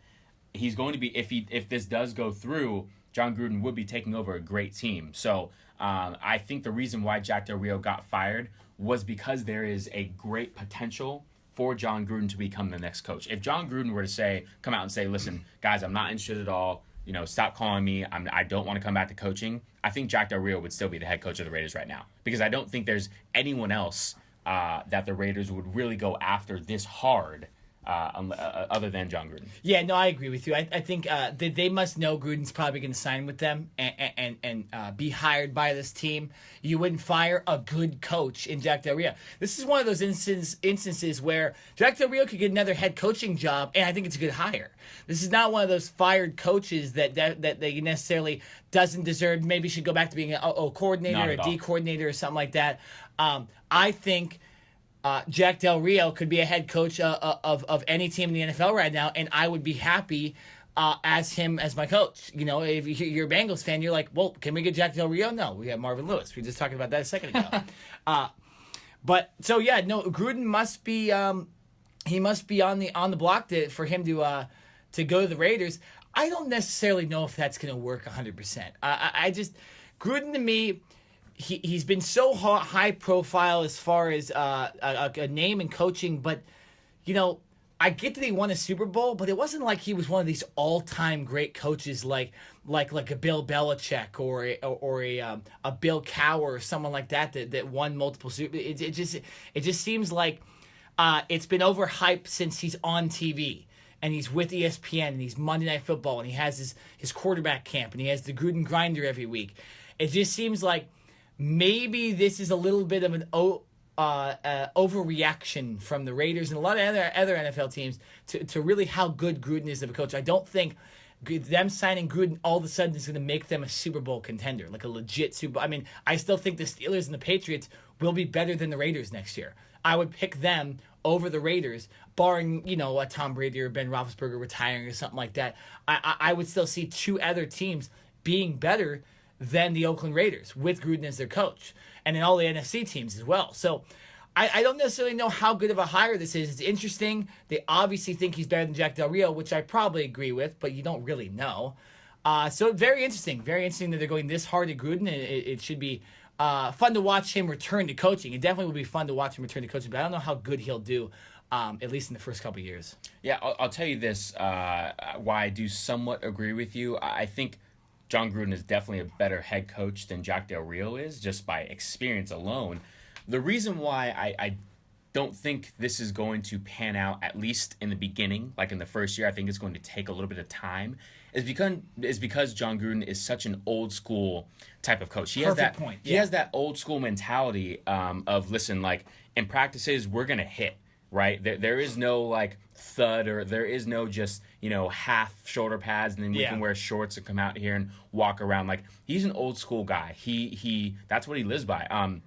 He's going to be, if this does go through, John Gruden would be taking over a great team. So I think the reason why Jack Del Rio got fired was because there is a great potential for John Gruden to become the next coach. If John Gruden were to come out and say, listen, guys, I'm not interested at all. Stop calling me. I don't want to come back to coaching. I think Jack Del Rio would still be the head coach of the Raiders right now, because I don't think there's anyone else that the Raiders would really go after this hard other than John Gruden. Yeah, no, I agree with you. I think they must know Gruden's probably going to sign with them and be hired by this team. You wouldn't fire a good coach in Jack Del Rio. This is one of those instances where Jack Del Rio could get another head coaching job, and I think it's a good hire. This is not one of those fired coaches that they necessarily doesn't deserve. Maybe should go back to being a coordinator or a D coordinator or something like that. I think Jack Del Rio could be a head coach of any team in the NFL right now, and I would be happy as him as my coach. You know, if you're a Bengals fan, you're like, well, can we get Jack Del Rio? No, we have Marvin Lewis. We were just talking about that a second ago. But so yeah, no, Gruden must be he must be on the block for him to go to the Raiders. I don't necessarily know if that's going to work 100%. I just Gruden to me. He's been so high profile as far as a name in coaching, but you know, I get that he won a Super Bowl, but it wasn't like he was one of these all-time great coaches like a Bill Belichick or a Bill Cowher or someone like that won multiple Super. It just seems like it's been overhyped since he's on TV. And he's with ESPN, and he's Monday Night Football, and he has his quarterback camp, and he has the Gruden Grinder every week. It just seems like maybe this is a little bit of an overreaction from the Raiders and a lot of other NFL teams to really how good Gruden is of a coach. I don't think them signing Gruden all of a sudden is going to make them a Super Bowl contender, like a legit Super Bowl. I mean, I still think the Steelers and the Patriots will be better than the Raiders next year. I would pick them over the Raiders, barring, you know, a Tom Brady or Ben Roethlisberger retiring or something like that. I would still see two other teams being better than the Oakland Raiders with Gruden as their coach, and then all the NFC teams as well. So I don't necessarily know how good of a hire this is. It's interesting. They obviously think he's better than Jack Del Rio, which I probably agree with, but you don't really know. So very interesting. Very interesting that they're going this hard at Gruden. It should be fun to watch him return to coaching. It definitely will be fun to watch him return to coaching, but I don't know how good he'll do, at least in the first couple of years. Yeah, I'll tell you this, why I do somewhat agree with you. I think John Gruden is definitely a better head coach than Jack Del Rio is, just by experience alone. The reason why I don't think this is going to pan out, at least in the beginning, like in the first year, I think it's going to take a little bit of time, is because John Gruden is such an old school type of coach. He has that old school mentality of, listen, like in practices, we're going to hit, right? There is no like thud, or there is no just, you know, half shoulder pads and then we can wear shorts and come out here and walk around. Like, he's an old school guy. He that's what he lives by.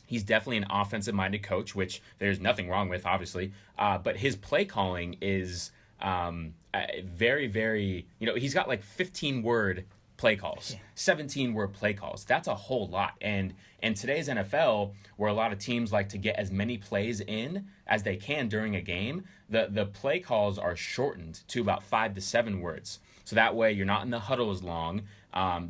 He's definitely an offensive minded coach, which there's nothing wrong with, obviously. But his play calling is very, very, you know, he's got like 15-word play calls, 17-word play calls. That's a whole lot. And in today's NFL, where a lot of teams like to get as many plays in as they can during a game, the play calls are shortened to about 5 to 7 words. So that way you're not in the huddle as long.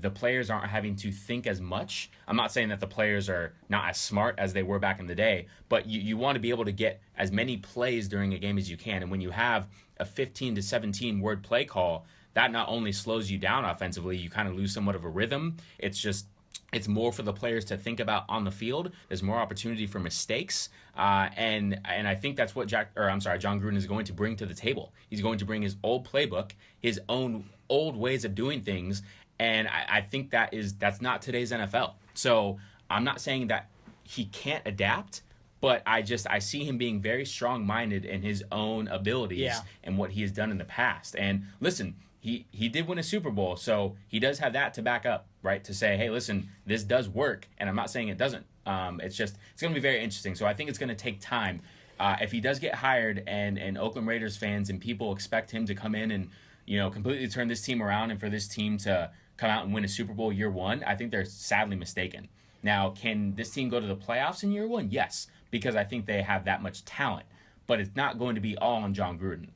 The players aren't having to think as much. I'm not saying that the players are not as smart as they were back in the day, but you want to be able to get as many plays during a game as you can. And when you have a 15 to 17 word play call, that not only slows you down offensively, you kind of lose somewhat of a rhythm. It's more for the players to think about on the field. There's more opportunity for mistakes, and I think that's what John Gruden is going to bring to the table. He's going to bring his old playbook, his own old ways of doing things, and I think that's not today's NFL. So I'm not saying that he can't adapt, but I see him being very strong-minded in his own abilities and what he has done in the past. And listen, he did win a Super Bowl, so he does have that to back up, right? To say, hey, listen, this does work, and I'm not saying it doesn't. It's going to be very interesting. So I think it's going to take time. If he does get hired, and Oakland Raiders fans and people expect him to come in and, you know, completely turn this team around and for this team to come out and win a Super Bowl year one, I think they're sadly mistaken. Now, can this team go to the playoffs in year one? Yes, because I think they have that much talent. But it's not going to be all on John Gruden.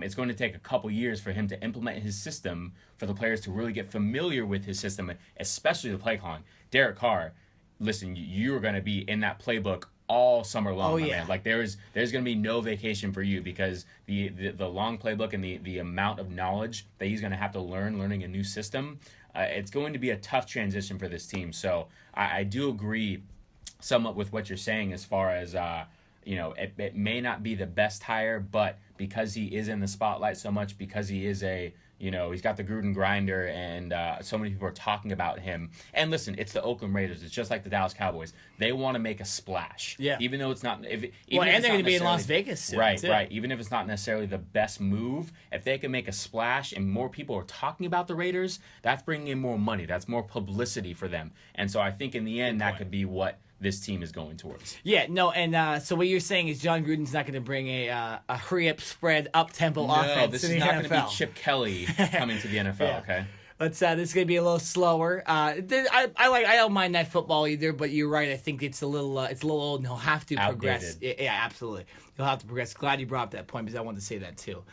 It's going to take a couple years for him to implement his system, for the players to really get familiar with his system, especially the play calling. Derek Carr, listen, you're going to be in that playbook all summer long, man. Like there's going to be no vacation for you, because the long playbook and the amount of knowledge that he's going to have to learning a new system, it's going to be a tough transition for this team. So I do agree somewhat with what you're saying as far as it may not be the best hire, but because he is in the spotlight so much, because he is he's got the Gruden grinder, and so many people are talking about him. And listen, it's the Oakland Raiders. It's just like the Dallas Cowboys. They want to make a splash. Yeah. Even though it's not. And they're going to be in Las Vegas soon. Right. Even if it's not necessarily the best move, if they can make a splash and more people are talking about the Raiders, that's bringing in more money. That's more publicity for them. And so I think in the end, that could be what this team is going towards. Yeah, no, and so what you're saying is John Gruden's not going to bring a hurry-up, spread, up-tempo offense No, this to is the not NFL. going to be Chip Kelly coming to the NFL, Yeah. okay? This is going to be a little slower. I don't mind that football either, but you're right. I think it's a little old, and he'll have to progress. Yeah, absolutely. He'll have to progress. Glad you brought up that point because I wanted to say that too.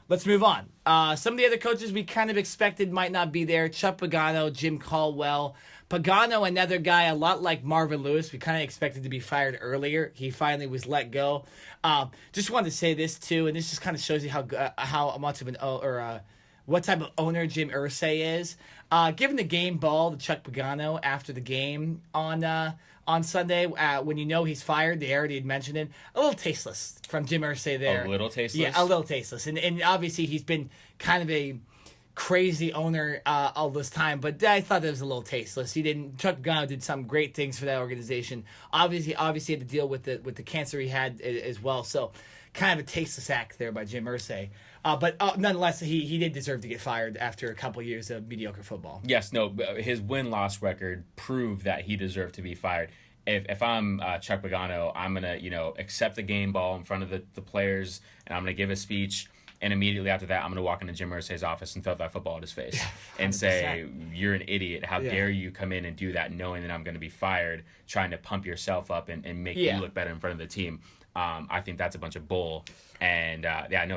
Let's move on. Some of the other coaches we kind of expected might not be there. Chuck Pagano, Jim Caldwell. Pagano, another guy a lot like Marvin Lewis. We kind of expected to be fired earlier. He finally was let go. Just wanted to say this too, and this just kind of shows you how much of what type of owner Jim Irsay is. Giving the game ball to Chuck Pagano after the game on Sunday, when he's fired, they already had mentioned it. A little tasteless from Jim Irsay there. A little tasteless? Yeah, a little tasteless. And obviously he's been kind of a crazy owner all this time, but I thought that was a little tasteless. Chuck Pagano did some great things for that organization. Obviously had to deal with the cancer he had as well. So kind of a tasteless act there by Jim Irsay. But nonetheless, he did deserve to get fired after a couple years of mediocre football. Yes, no, his win-loss record proved that he deserved to be fired. If I'm Chuck Pagano, I'm going to, accept the game ball in front of the players, and I'm going to give a speech, and immediately after that, I'm going to walk into Jim Irsay's office and throw that football at his face and say, you're an idiot. How dare you come in and do that knowing that I'm going to be fired, trying to pump yourself up and make you look better in front of the team. I think that's a bunch of bull, and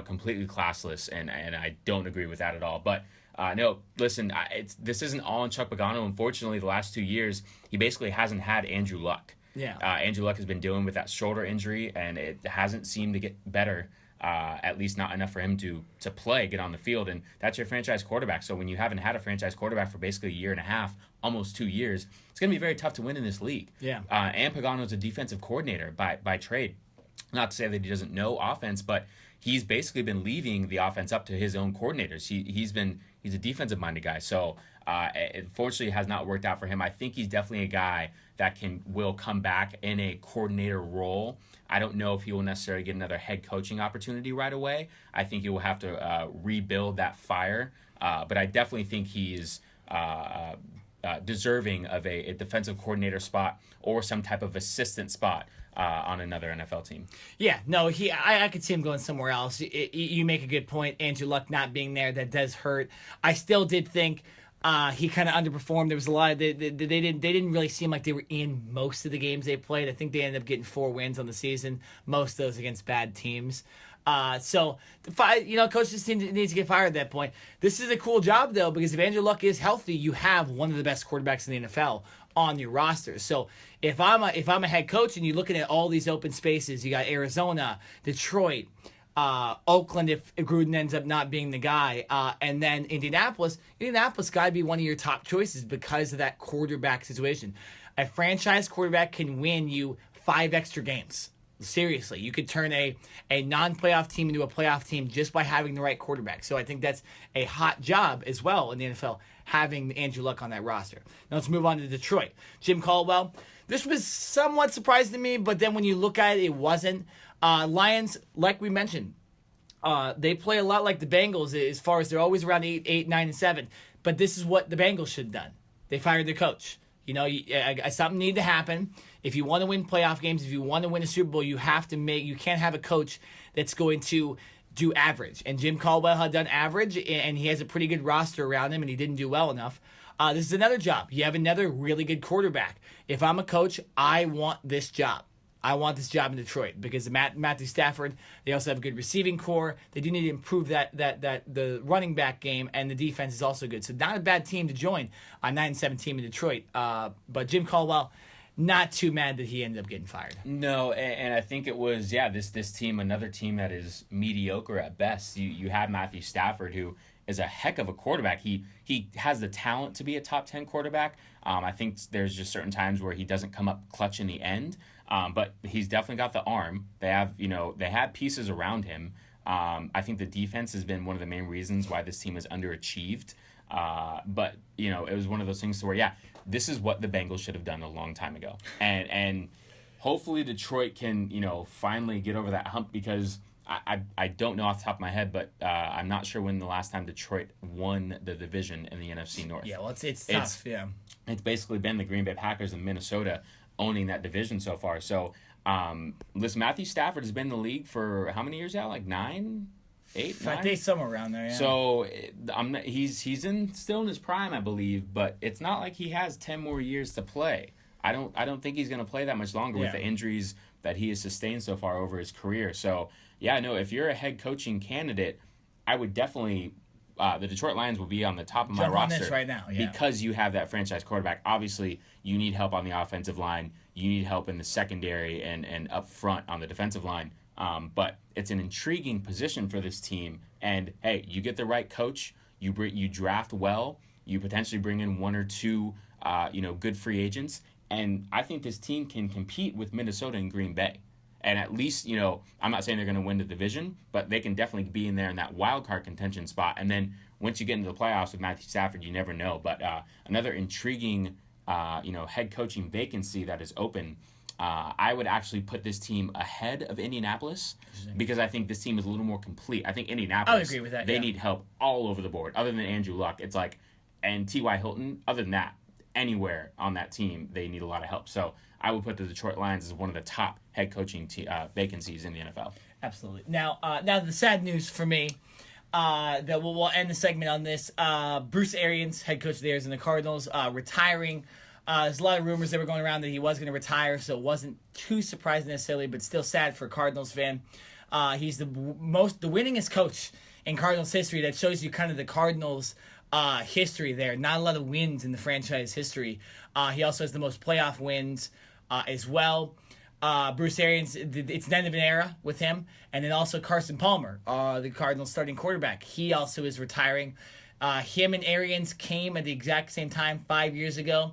completely classless, and I don't agree with that at all. But no, listen, this isn't all on Chuck Pagano. Unfortunately, the last 2 years, he basically hasn't had Andrew Luck. Yeah, Andrew Luck has been dealing with that shoulder injury, and it hasn't seemed to get better. At least not enough for him to get on the field, and that's your franchise quarterback. So when you haven't had a franchise quarterback for basically a year and a half, almost 2 years, it's going to be very tough to win in this league. Yeah, and Pagano's a defensive coordinator by trade. Not to say that he doesn't know offense, but he's basically been leaving the offense up to his own coordinators. He's a defensive minded guy. So unfortunately, it has not worked out for him. I think he's definitely a guy that will come back in a coordinator role. I don't know if he will necessarily get another head coaching opportunity right away. I think he will have to rebuild that fire. But I definitely think he's deserving of a defensive coordinator spot or some type of assistant spot on another NFL team. Yeah, no, I could see him going somewhere else. You make a good point. Andrew Luck not being there, that does hurt. I still did think he kind of underperformed. There was a lot of they didn't really seem like they were in most of the games they played. I think they ended up getting 4 wins on the season, most of those against bad teams. So coach just needs to get fired at that point. This is a cool job though, because if Andrew Luck is healthy, you have one of the best quarterbacks in the NFL on your roster. So if I'm a head coach and you're looking at all these open spaces, you got Arizona, Detroit, Oakland if Gruden ends up not being the guy, and then Indianapolis got to be one of your top choices because of that quarterback situation. A franchise quarterback can win you 5 extra games. Seriously, you could turn a non-playoff team into a playoff team just by having the right quarterback. So I think that's a hot job as well in the NFL, having Andrew Luck on that roster. Now let's move on to Detroit. Jim Caldwell. This was somewhat surprising to me, but then when you look at it, it wasn't. Lions, like we mentioned, they play a lot like the Bengals as far as they're always around 8, 9, and 7. But this is what the Bengals should have done. They fired their coach. Something needed to happen. If you want to win playoff games, if you want to win a Super Bowl, you can't have a coach that's going to do average. And Jim Caldwell had done average, and he has a pretty good roster around him, and he didn't do well enough. This is another job. You have another really good quarterback. If I'm a coach, I want this job. I want this job in Detroit because Matthew Stafford. They also have a good receiving core. They do need to improve that the running back game, and the defense is also good. So not a bad team to join, a 9-7 team in Detroit. But Jim Caldwell, not too mad that he ended up getting fired. No, and I think it was this team, another team that is mediocre at best. You have Matthew Stafford, who is a heck of a quarterback. He has the talent to be a top 10 quarterback. I think there's just certain times where he doesn't come up clutch in the end. But he's definitely got the arm. They have pieces around him. I think the defense has been one of the main reasons why this team has underachieved. But it was one of those things to where, this is what the Bengals should have done a long time ago. And hopefully Detroit can, finally get over that hump, because I don't know off the top of my head, but I'm not sure when the last time Detroit won the division in the NFC North. Yeah, well, it's tough. It's basically been the Green Bay Packers and Minnesota owning that division so far. So, listen, Matthew Stafford has been in the league for how many years now? Like 9, 8, 9? I think somewhere around there. Yeah. So he's still in his prime, I believe, but it's not like he has 10 more years to play. I don't think he's going to play that much longer with the injuries that he has sustained so far over his career. So, if you're a head coaching candidate, I would definitely the Detroit Lions will be on the top of my roster on this right now, because you have that franchise quarterback. Obviously, you need help on the offensive line. You need help in the secondary and up front on the defensive line. But it's an intriguing position for this team. And, hey, you get the right coach. You draft well. You potentially bring in one or two good free agents. And I think this team can compete with Minnesota and Green Bay. And at least, I'm not saying they're going to win the division, but they can definitely be in there in that wild card contention spot. And then once you get into the playoffs with Matthew Stafford, you never know. But another intriguing, head coaching vacancy that is open. I would actually put this team ahead of Indianapolis because I think this team is a little more complete. I think Indianapolis, I would agree with that, they need help all over the board. Other than Andrew Luck, it's like, and T.Y. Hilton, other than that, anywhere on that team, they need a lot of help. So I would put the Detroit Lions as one of the top head coaching vacancies in the NFL. Absolutely. Now the sad news for me, that we'll end the segment on this. Bruce Arians, head coach of the Arizona Cardinals, retiring. There's a lot of rumors that were going around that he was going to retire, so it wasn't too surprising necessarily, but still sad for a Cardinals fan. He's the winningest coach in Cardinals history. That shows you kind of the Cardinals history there. Not a lot of wins in the franchise history. He also has the most playoff wins as well. Bruce Arians, it's the end of an era with him. And then also Carson Palmer, the Cardinals starting quarterback. He also is retiring. Him and Arians came at the exact same time 5 years ago.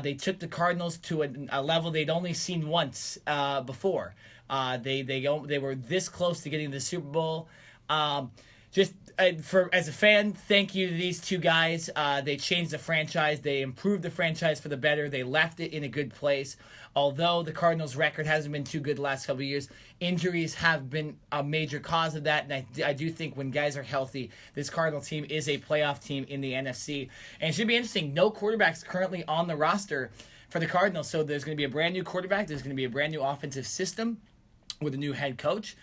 They took the Cardinals to a level they'd only seen once before. They were this close to getting to the Super Bowl. As a fan, thank you to these two guys. They changed the franchise. They improved the franchise for the better. They left it in a good place. Although the Cardinals' record hasn't been too good the last couple of years, injuries have been a major cause of that. And I do think when guys are healthy, this Cardinal team is a playoff team in the NFC. And it should be interesting. No quarterbacks currently on the roster for the Cardinals. So there's going to be a brand new quarterback. There's going to be a brand new offensive system with a new head coach.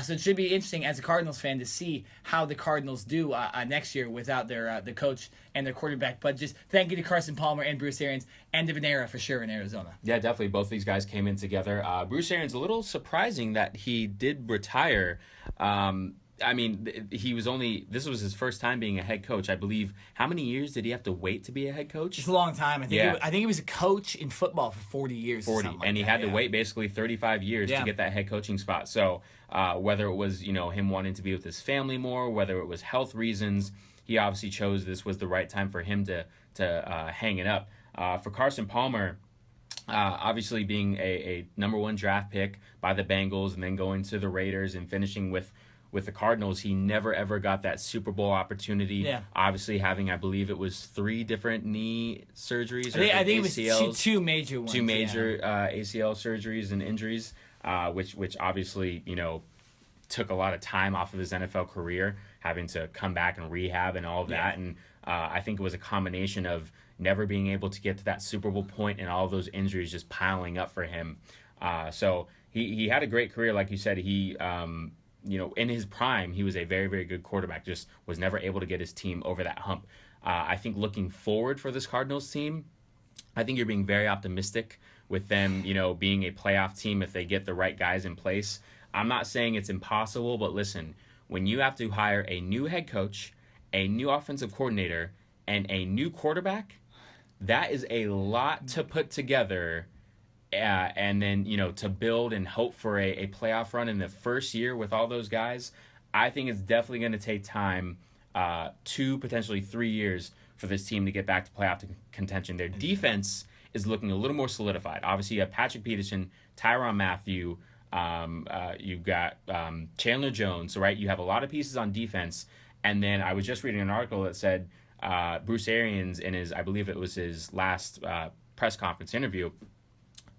So it should be interesting as a Cardinals fan to see how the Cardinals do next year without their the coach and their quarterback. But just thank you to Carson Palmer and Bruce Arians. End of an era for sure in Arizona. Yeah, definitely. Both these guys came in together. Bruce Arians, a little surprising that he did retire. I mean, this was his first time being a head coach. I believe, how many years did he have to wait to be a head coach? It's a long time. I think he was a coach in football for 40 years. 40, and he had to wait basically 35 years to get that head coaching spot. So whether it was, him wanting to be with his family more, whether it was health reasons, he obviously chose this was the right time for him to hang it up. For Carson Palmer, obviously being a number one draft pick by the Bengals and then going to the Raiders and finishing with the Cardinals, he never ever got that Super Bowl opportunity. Yeah. Obviously having, I believe it was 3 different knee surgeries. I think it was two major ones. Two major ACL surgeries and injuries, which obviously, took a lot of time off of his NFL career, having to come back and rehab and all of that. And I think it was a combination of never being able to get to that Super Bowl point and all of those injuries just piling up for him. So he had a great career. Like you said, he... in his prime, he was a very, very good quarterback, just was never able to get his team over that hump. I think looking forward for this Cardinals team, I think you're being very optimistic with them, being a playoff team if they get the right guys in place. I'm not saying it's impossible, but listen, when you have to hire a new head coach, a new offensive coordinator, and a new quarterback, that is a lot to put together. And then, to build and hope for a playoff run in the first year with all those guys, I think it's definitely going to take time 2, potentially 3 years for this team to get back to playoff contention. Their defense is looking a little more solidified. Obviously, you have Patrick Peterson, Tyrann Mathieu, you've got Chandler Jones, right? You have a lot of pieces on defense. And then I was just reading an article that said Bruce Arians, in his, I believe it was his last press conference interview,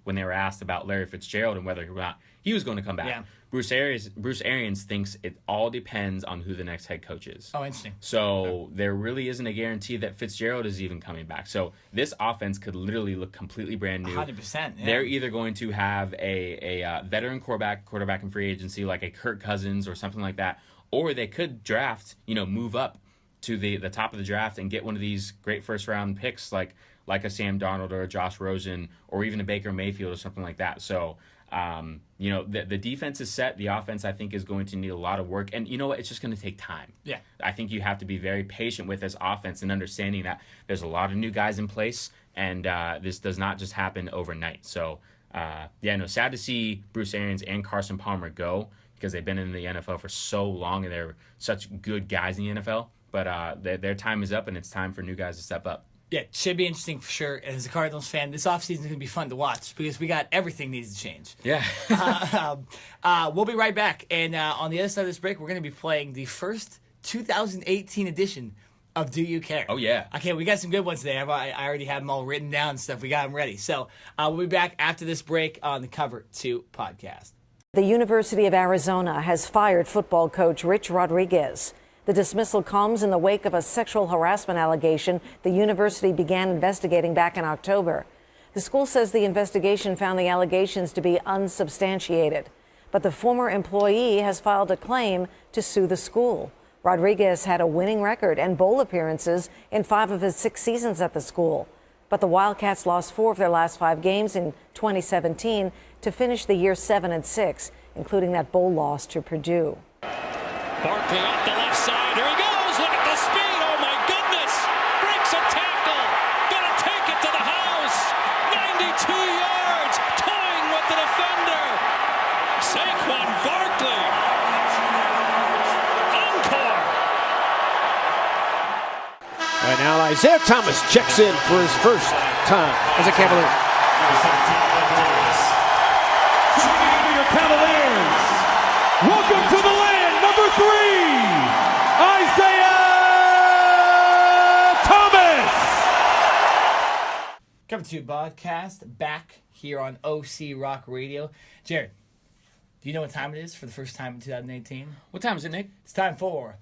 when they were asked about Larry Fitzgerald and whether or not he was going to come back. Yeah. Bruce Arians thinks it all depends on who the next head coach is. Oh, interesting. So there really isn't a guarantee that Fitzgerald is even coming back. So this offense could literally look completely brand new. 100%. Yeah. They're either going to have a veteran quarterback in free agency like a Kirk Cousins or something like that, or they could draft, move up to the top of the draft and get one of these great first-round picks like a Sam Darnold or a Josh Rosen or even a Baker Mayfield or something like that. So, the defense is set. The offense, I think, is going to need a lot of work. And you know what? It's just going to take time. Yeah. I think you have to be very patient with this offense and understanding that there's a lot of new guys in place, and this does not just happen overnight. So, sad to see Bruce Arians and Carson Palmer go because they've been in the NFL for so long and they're such good guys in the NFL. But their time is up, and it's time for new guys to step up. Yeah, it should be interesting for sure. And as a Cardinals fan, this offseason is going to be fun to watch because we got everything needs to change. Yeah. We'll be right back. And on the other side of this break, we're going to be playing the first 2018 edition of Do You Care? Oh, yeah. Okay, we got some good ones today. I already have them all written down and stuff. We got them ready. So we'll be back after this break on the Cover 2 podcast. The University of Arizona has fired football coach Rich Rodriguez. The dismissal comes in the wake of a sexual harassment allegation the university began investigating back in October. The school says the investigation found the allegations to be unsubstantiated, but the former employee has filed a claim to sue the school. Rodriguez had a winning record and bowl appearances in 5 of his 6 seasons at the school, but the Wildcats lost 4 of their last 5 games in 2017 to finish the year 7-6, including that bowl loss to Purdue. Barkley off the left side. Here he goes. Look at the speed. Oh, my goodness. Breaks a tackle. Gonna take it to the house. 92 yards. Toying with the defender. Saquon Barkley. Encore. And now Isaiah Thomas checks in for his first time as a Cavalier. Cavaliers, welcome to the land, number 3, Isaiah Thomas. Cover 2 podcast back here on OC Rock Radio. Jared, do you know what time it is for the first time in 2018? What time is it, Nick? It's time for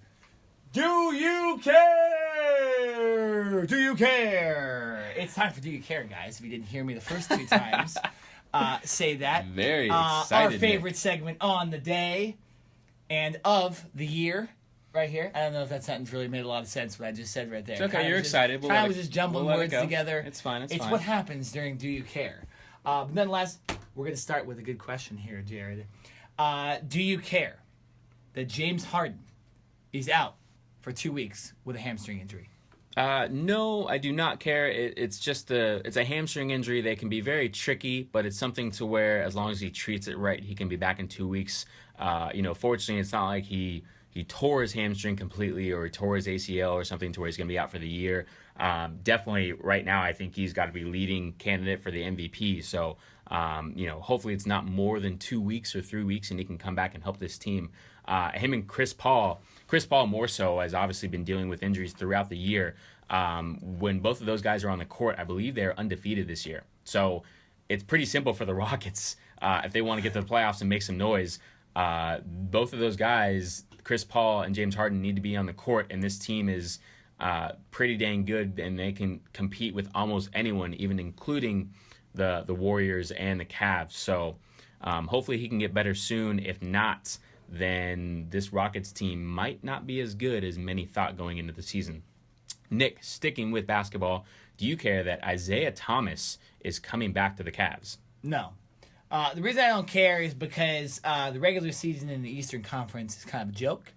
Do You Care? Do You Care? It's time for Do You Care, guys. If you didn't hear me the first 2 times, say that. Very excited. Our favorite Nick. segment on the day and of the year, right here. I don't know if that sentence really made a lot of sense, what I just said right there. It's okay, you're excited. I was just jumbling words together. It's fine, it's what happens during Do You Care. But nonetheless, we're going to start with a good question here, Jared. Do you care that James Harden is out for 2 weeks with a hamstring injury? No, I do not care. It's just it's a hamstring injury. They can be very tricky, but it's something to where as long as he treats it right, he can be back in 2 weeks. Fortunately, it's not like he tore his hamstring completely or he tore his ACL or something to where he's going to be out for the year. Definitely right now, I think he's got to be leading candidate for the MVP. So, hopefully it's not more than 2 weeks or 3 weeks and he can come back and help this team. Him and Chris Paul more so has obviously been dealing with injuries throughout the year. When both of those guys are on the court, I believe they're undefeated this year. So it's pretty simple for the Rockets if they want to get to the playoffs and make some noise. Both of those guys, Chris Paul and James Harden, need to be on the court, and this team is pretty dang good, and they can compete with almost anyone, even including the Warriors and the Cavs. So hopefully he can get better soon. If not, then this Rockets team might not be as good as many thought going into the season. Nick, sticking with basketball, do you care that Isaiah Thomas is coming back to the Cavs? No. The reason I don't care is because the regular season in the Eastern Conference is kind of a joke.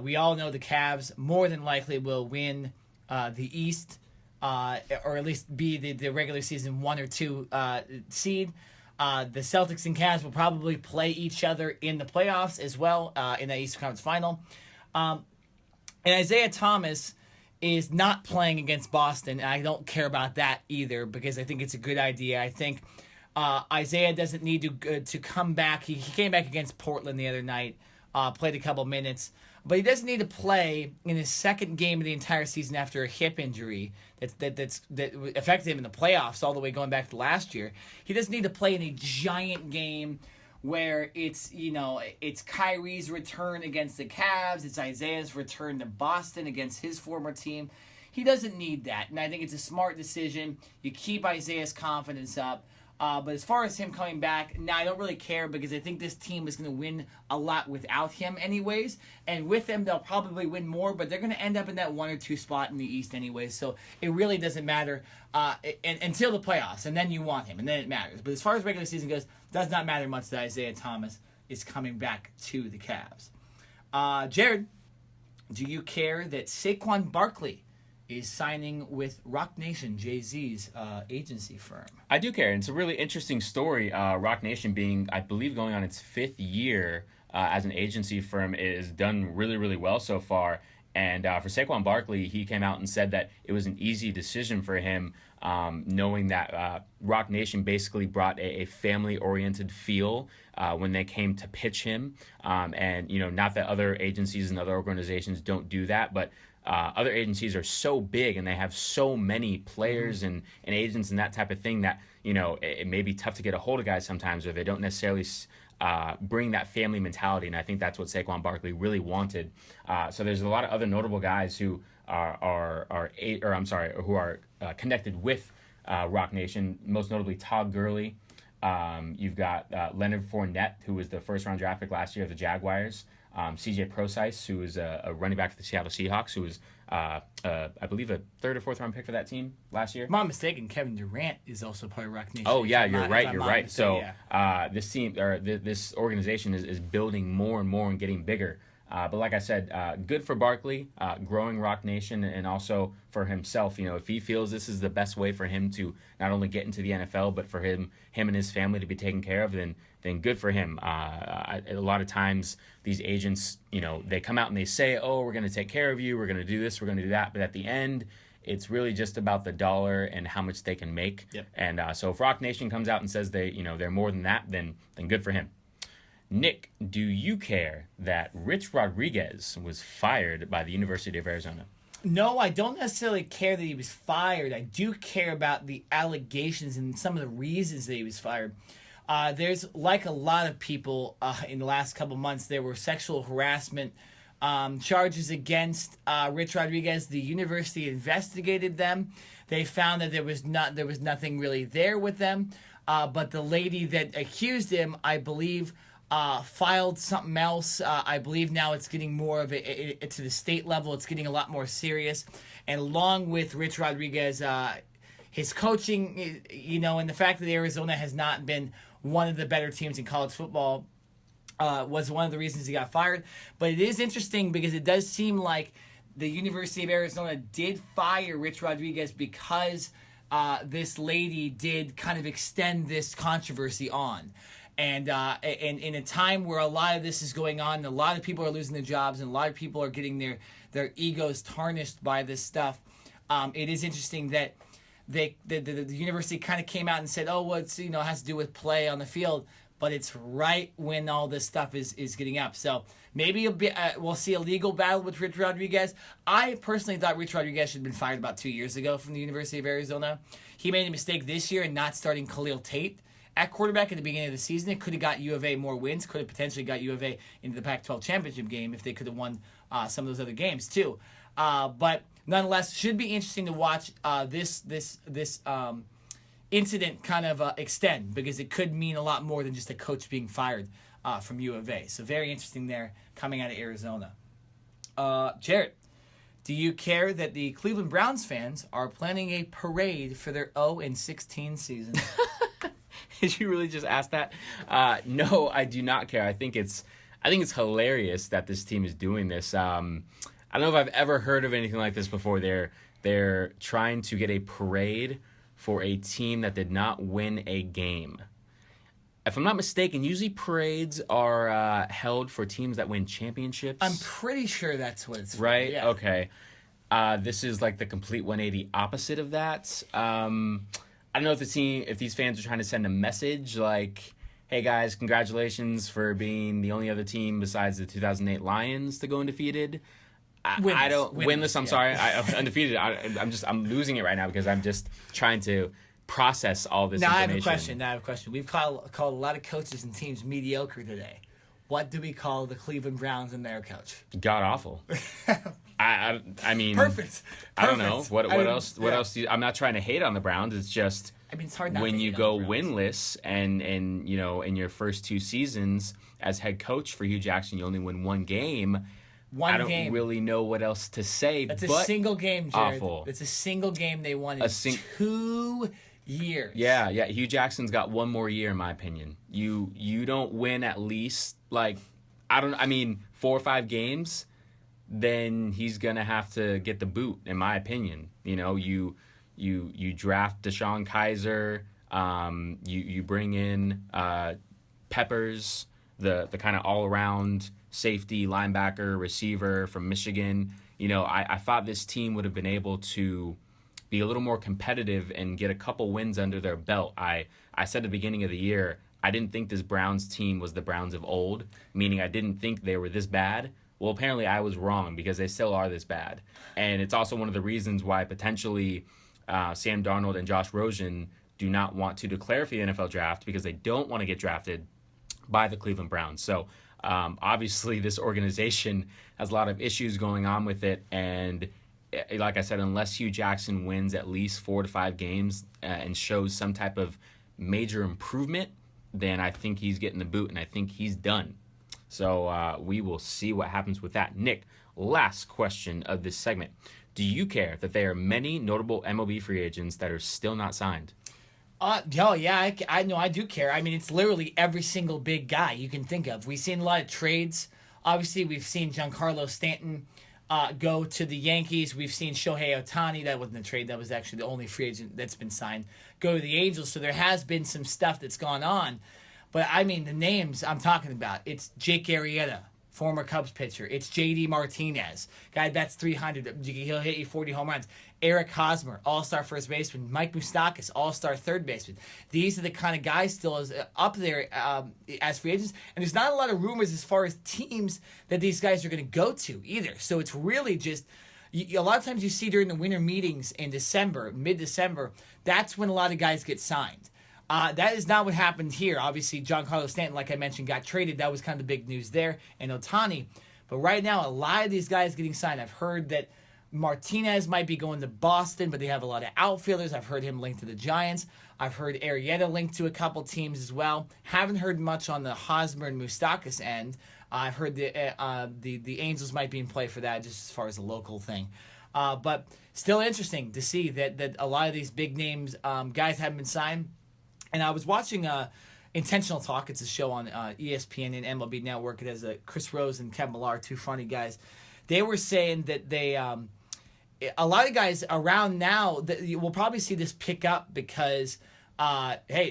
We all know the Cavs more than likely will win the East, or at least be the regular season 1 or 2 seed. The Celtics and Cavs will probably play each other in the playoffs as well in the Eastern Conference Final. And Isaiah Thomas is not playing against Boston, and I don't care about that either because I think it's a good idea. I think Isaiah doesn't need to come back. He came back against Portland the other night, played a couple minutes, but he doesn't need to play in his second game of the entire season after a hip injury that affected him in the playoffs all the way going back to last year. He doesn't need to play in a giant game where it's Kyrie's return against the Cavs, it's Isaiah's return to Boston against his former team. He doesn't need that, and I think it's a smart decision. You keep Isaiah's confidence up. But as far as him coming back, I don't really care because I think this team is going to win a lot without him anyways. And with him, they'll probably win more, but they're going to end up in that 1 or 2 spot in the East anyways. So it really doesn't matter until the playoffs, and then you want him, and then it matters. But as far as regular season goes, does not matter much that Isaiah Thomas is coming back to the Cavs. Jared, do you care that Saquon Barkley is signing with Roc Nation, Jay-Z's agency firm? I do care. It's a really interesting story. Roc Nation being, I believe, going on its 5th year as an agency firm is done really, really well so far. And for Saquon Barkley, he came out and said that it was an easy decision for him, knowing that Roc Nation basically brought a family-oriented feel when they came to pitch him. And, not that other agencies and other organizations don't do that, but other agencies are so big and they have so many players and agents and that type of thing that, it may be tough to get a hold of guys sometimes, or they don't necessarily bring that family mentality. And I think that's what Saquon Barkley really wanted. So there's a lot of other notable guys who are connected with Roc Nation, most notably Todd Gurley. You've got Leonard Fournette, who was the first-round draft pick last year of the Jaguars. CJ Prosise, who is a running back for the Seattle Seahawks, who was, I believe, a 3rd or 4th round pick for that team last year. If I'm not mistaken, Kevin Durant is also part of Roc Nation. Oh, yeah, you're right. So this team, or this organization is building more and more and getting bigger. But like I said, good for Barkley, growing Roc Nation, and also for himself. If he feels this is the best way for him to not only get into the NFL, but for him and his family to be taken care of, then good for him. A lot of times these agents, they come out and they say, oh, we're going to take care of you, we're going to do this, we're going to do that. But at the end, it's really just about the dollar and how much they can make. Yep. And so if Roc Nation comes out and says they're more than that, then good for him. Nick, do you care that Rich Rodriguez was fired by the University of Arizona? No, I don't necessarily care that he was fired. I do care about the allegations and some of the reasons that he was fired. There's, like a lot of people in the last couple months, there were sexual harassment charges against Rich Rodriguez. The university investigated them. They found that there was nothing really there with them. But the lady that accused him, I believe, filed something else. I believe now it's getting more of it to the state level. It's getting a lot more serious. And along with Rich Rodriguez, his coaching, and the fact that Arizona has not been one of the better teams in college football was one of the reasons he got fired. But it is interesting because it does seem like the University of Arizona did fire Rich Rodriguez because this lady did kind of extend this controversy on. And in a time where a lot of this is going on, a lot of people are losing their jobs, and a lot of people are getting their egos tarnished by this stuff, it is interesting that the university kind of came out and said, oh, well, it's, it has to do with play on the field, but it's right when all this stuff is getting up. So maybe we'll see a legal battle with Rich Rodriguez. I personally thought Rich Rodriguez should have been fired about 2 years ago from the University of Arizona. He made a mistake this year in not starting Khalil Tate at quarterback at the beginning of the season. It could have got U of A more wins, could have potentially got U of A into the Pac-12 championship game if they could have won some of those other games too. But nonetheless, should be interesting to watch this incident kind of extend, because it could mean a lot more than just a coach being fired from U of A. So very interesting there coming out of Arizona. Jarrett, do you care that the Cleveland Browns fans are planning a parade for their 0-16 season? Did you really just ask that? No, I do not care. I think it's hilarious that this team is doing this. I don't know if I've ever heard of anything like this before. They're trying to get a parade for a team that did not win a game. if I'm not mistaken, usually parades are held for teams that win championships. I'm pretty sure that's what it's for. Right? Yeah. Okay. This is like the complete 180 opposite of that. I don't know if these fans are trying to send a message like, hey guys, congratulations for being the only other team besides the 2008 Lions to go undefeated. Winless. I'm sorry. Undefeated. I'm losing it right now because I'm just trying to process all this information. Now I have a question. We've called a lot of coaches and teams mediocre today. What do we call the Cleveland Browns and their coach? God awful. I mean, perfect. I don't know what else. What else? I'm not trying to hate on the Browns. It's just it's hard not when to you hate go on the Browns. winless and in your first 2 seasons as head coach for Hugh Jackson, you only win 1 game. I don't really know what else to say. That's but a single game, Jared. awful. It's a single game they won in 2 years. Yeah. Hugh Jackson's got 1 more year, in my opinion. You don't win at least 4 or 5 games, then he's gonna have to get the boot, in my opinion. You draft Deshaun Kaiser, you bring in Peppers, the kind of all around safety, linebacker, receiver from Michigan. I thought this team would have been able to be a little more competitive and get a couple wins under their belt. I said at the beginning of the year, I didn't think this Browns team was the Browns of old, meaning I didn't think they were this bad. Well, apparently I was wrong because they still are this bad. And it's also one of the reasons why potentially Sam Darnold and Josh Rosen do not want to declare for the NFL draft because they don't want to get drafted by the Cleveland Browns. So obviously this organization has a lot of issues going on with it. And like I said, unless Hugh Jackson wins at least 4 to 5 games and shows some type of major improvement, then I think he's getting the boot and I think he's done. So we will see what happens with that. Nick, last question of this segment. Do you care that there are many notable MLB free agents that are still not signed? I know I do care. I mean, it's literally every single big guy you can think of. We've seen a lot of trades. Obviously, we've seen Giancarlo Stanton go to the Yankees. We've seen Shohei Ohtani. That wasn't a trade. That was actually the only free agent that's been signed. Go to the Angels. So there has been some stuff that's gone on. But, I mean, the names I'm talking about, it's Jake Arrieta, former Cubs pitcher. It's J.D. Martinez, guy bats 300. He'll hit you 40 home runs. Eric Hosmer, all-star first baseman. Mike Moustakas, all-star third baseman. These are the kind of guys still up there as free agents. And there's not a lot of rumors as far as teams that these guys are going to go to either. So it's really just a lot of times you see during the winter meetings in December, mid-December, that's when a lot of guys get signed. That is not what happened here. Obviously, Giancarlo Stanton, like I mentioned, got traded. That was kind of the big news there. And Ohtani. But right now, a lot of these guys getting signed. I've heard that Martinez might be going to Boston, but they have a lot of outfielders. I've heard him linked to the Giants. I've heard Arrieta linked to a couple teams as well. Haven't heard much on the Hosmer and Moustakas end. I've heard the Angels might be in play for that, just as far as a local thing. But still interesting to see that a lot of these big names guys haven't been signed. And I was watching Intentional Talk. It's a show on ESPN and MLB Network. It has Chris Rose and Kevin Millar, 2 funny guys. They were saying that they a lot of guys around now, we'll probably see this pick up because,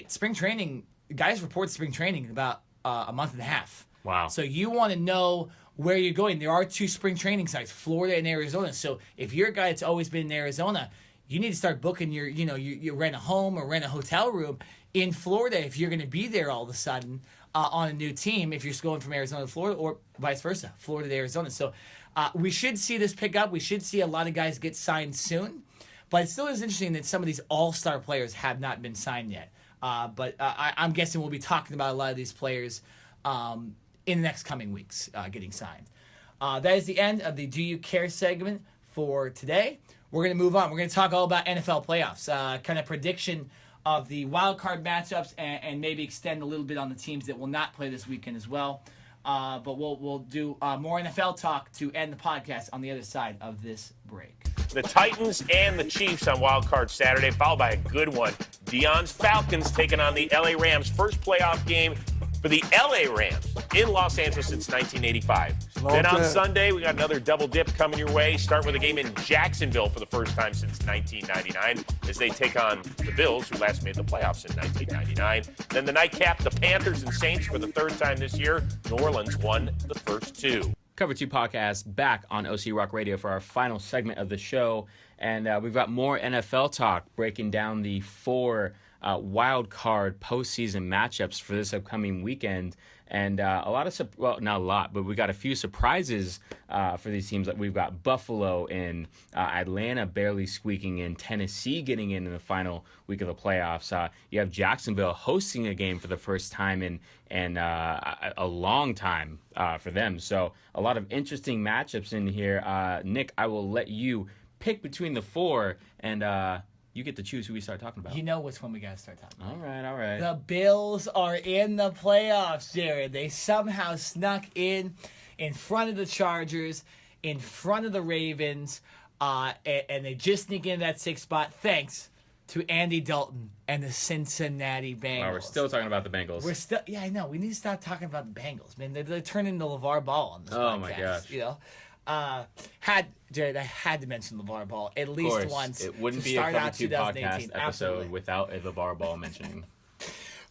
spring training, guys report spring training in about a month and a half. Wow. So you want to know where you're going. There are 2 spring training sites, Florida and Arizona. So if you're a guy that's always been in Arizona, you need to start booking you rent a home or rent a hotel room in Florida if you're going to be there all of a sudden on a new team, if you're going from Arizona to Florida or vice versa, Florida to Arizona. So we should see this pick up. We should see a lot of guys get signed soon. But it still is interesting that some of these all-star players have not been signed yet. But I'm guessing we'll be talking about a lot of these players in the next coming weeks getting signed. That is the end of the Do You Care segment for today. We're going to move on. We're going to talk all about NFL playoffs, kind of prediction of the wild card matchups, and maybe extend a little bit on the teams that will not play this weekend as well. But we'll do more NFL talk to end the podcast on the other side of this break. The Titans and the Chiefs on Wild Card Saturday, followed by a good one. Deion's Falcons taking on the LA Rams. First playoff game for the LA Rams in Los Angeles since 1985. Then on Sunday, we got another double dip coming your way. Start with a game in Jacksonville for the first time since 1999 as they take on the Bills, who last made the playoffs in 1999. Then the nightcap, the Panthers and Saints for the third time this year. New Orleans won the first two. Cover 2 podcast back on OC Rock Radio for our final segment of the show. And we've got more NFL talk, breaking down the 4 wild card postseason matchups for this upcoming weekend. And a lot of, not a lot, but we got a few surprises for these teams. Like we've got Buffalo and Atlanta barely squeaking in, Tennessee getting in the final week of the playoffs. You have Jacksonville hosting a game for the first time in a long time for them. So a lot of interesting matchups in here. Nick, I will let you pick between the 4 and you get to choose who we start talking about. You know which one we got to start talking about. All right. The Bills are in the playoffs, Jared. They somehow snuck in front of the Chargers, in front of the Ravens, and they just sneak into that 6th spot thanks to Andy Dalton and the Cincinnati Bengals. Wow, we're still talking about the Bengals. Yeah, I know. We need to stop talking about the Bengals, man. They're turning into LeVar Ball on this podcast. Oh, my gosh. You know? Jared, I had to mention LeVar Ball at least once. It wouldn't be a Cover 2 podcast episode without a LeVar Ball mentioning.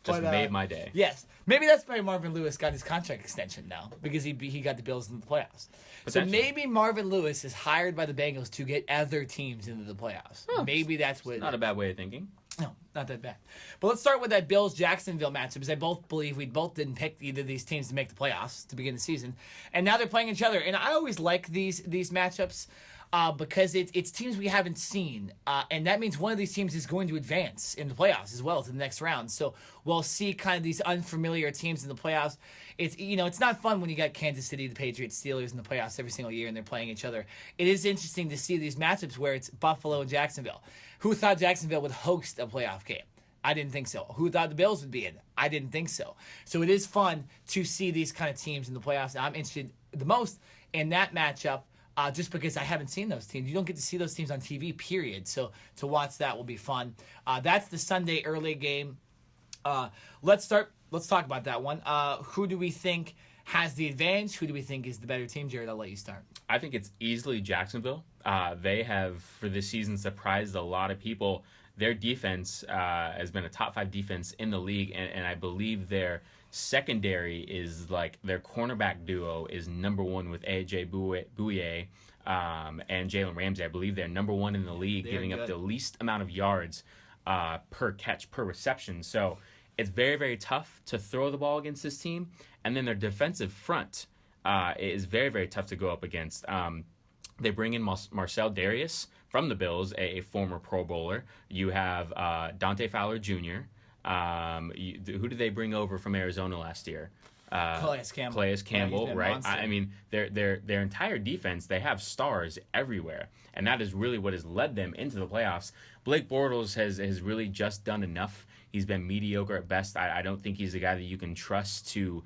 Just made my day. Yes. Maybe that's why Marvin Lewis got his contract extension now, because he got the Bills into the playoffs. So maybe Marvin Lewis is hired by the Bengals to get other teams into the playoffs. Maybe that's what. Not a bad way of thinking. No, not that bad. But let's start with that Bills-Jacksonville matchup, because I believe we both didn't pick either of these teams to make the playoffs to begin the season. And now they're playing each other. And I always like these matchups because it's teams we haven't seen. And that means one of these teams is going to advance in the playoffs as well to the next round. So we'll see kind of these unfamiliar teams in the playoffs. It's not fun when you got Kansas City, the Patriots, Steelers in the playoffs every single year and they're playing each other. It is interesting to see these matchups where it's Buffalo and Jacksonville. Who thought Jacksonville would host a playoff game? I didn't think so. Who thought the Bills would be in? I didn't think so. So it is fun to see these kind of teams in the playoffs. And I'm interested the most in that matchup just because I haven't seen those teams. You don't get to see those teams on TV, period. So to watch that will be fun. That's the Sunday early game. Let's talk about that one. Who do we think has the advantage? Who do we think is the better team? Jared, I'll let you start. I think it's easily Jacksonville. They have, for this season, surprised a lot of people. Their defense has been a top 5 defense in the league, and I believe their secondary is like their cornerback duo is number 1 with AJ Bouye and Jalen Ramsey. I believe they're number 1 in the league, giving up the least amount of yards per catch, per reception. So it's very, very tough to throw the ball against this team. And then their defensive front is very, very tough to go up against. They bring in Marcel Darius from the Bills, a former Pro Bowler. You have Dante Fowler Jr. Who did they bring over from Arizona last year? Calais Campbell, right? I mean, their entire defense, they have stars everywhere, and that is really what has led them into the playoffs. Blake Bortles has really just done enough. He's been mediocre at best. I don't think he's a guy that you can trust to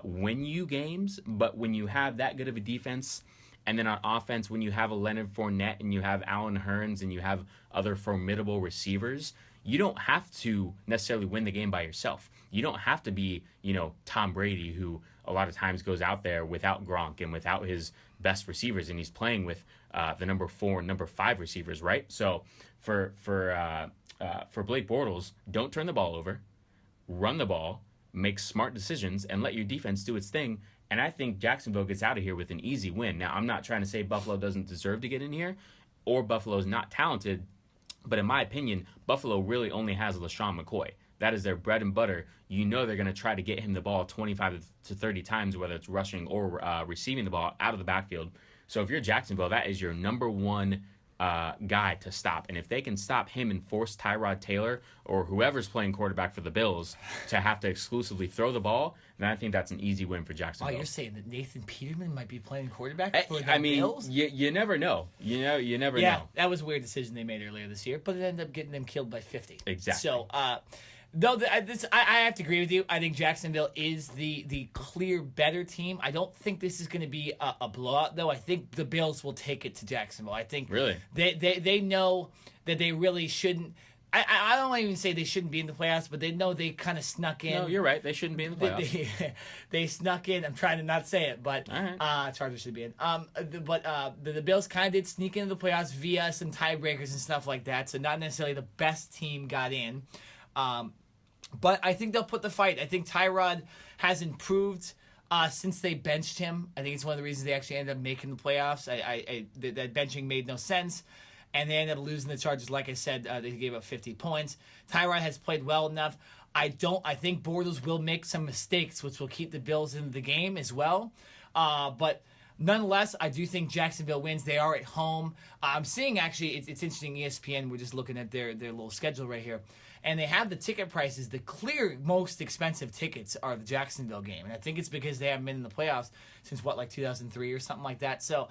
win you games, but when you have that good of a defense, and then on offense, when you have a Leonard Fournette and you have Allen Hurns and you have other formidable receivers, you don't have to necessarily win the game by yourself. You don't have to be, Tom Brady, who a lot of times goes out there without Gronk and without his best receivers, and he's playing with the number 4 and number 5 receivers, right? So for Blake Bortles, don't turn the ball over, run the ball, make smart decisions, and let your defense do its thing. And I think Jacksonville gets out of here with an easy win. Now, I'm not trying to say Buffalo doesn't deserve to get in here or Buffalo's not talented, but in my opinion, Buffalo really only has LaShawn McCoy. That is their bread and butter. You know they're going to try to get him the ball 25 to 30 times, whether it's rushing or receiving the ball out of the backfield. So if you're Jacksonville, that is your number 1 guy to stop. And if they can stop him and force Tyrod Taylor or whoever's playing quarterback for the Bills to have to exclusively throw the ball, then I think that's an easy win for Jacksonville. Oh, you're saying that Nathan Peterman might be playing quarterback for the Bills? You never know. You never know. Yeah, that was a weird decision they made earlier this year, but it ended up getting them killed by 50. Exactly. So, though I have to agree with you. I think Jacksonville is the clear better team. I don't think this is going to be a blowout, though. I think the Bills will take it to Jacksonville. I think really they know that they really shouldn't I don't even say they shouldn't be in the playoffs, but they know they kind of snuck in. No, you're right. They shouldn't be in the playoffs. They snuck in. I'm trying to not say it, but Chargers should be in. The Bills kind of did sneak into the playoffs via some tiebreakers and stuff like that. So not necessarily the best team got in. But I think they'll put the fight. I think Tyrod has improved since they benched him. I think it's one of the reasons they actually ended up making the playoffs. That benching made no sense. And they ended up losing the Chargers. Like I said, they gave up 50 points. Tyrod has played well enough. I think Bortles will make some mistakes, which will keep the Bills in the game as well. But nonetheless, I do think Jacksonville wins. They are at home. I'm seeing, actually, it's interesting, ESPN, we're just looking at their little schedule right here. And they have the ticket prices. The clear most expensive tickets are the Jacksonville game. And I think it's because they haven't been in the playoffs since, 2003 or something like that. So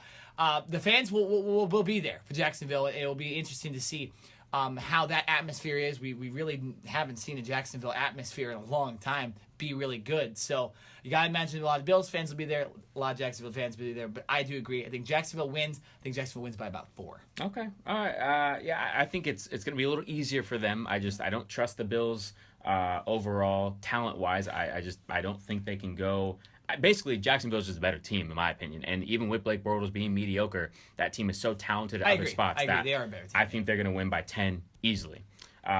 the fans will be there for Jacksonville. It will be interesting to see how that atmosphere is. We really haven't seen a Jacksonville atmosphere in a long time be really good. So you got to imagine a lot of Bills fans will be there, a lot of Jacksonville fans will be there. But I do agree. I think Jacksonville wins. I think Jacksonville wins by about 4. Okay. All right. Yeah, I think it's going to be a little easier for them. I don't trust the Bills overall, talent-wise. I don't think they can go. Basically, Jacksonville's just a better team, in my opinion. And even with Blake Bortles being mediocre, that team is so talented at other spots. I agree. They are a better team. I think they're going to win by 10 easily.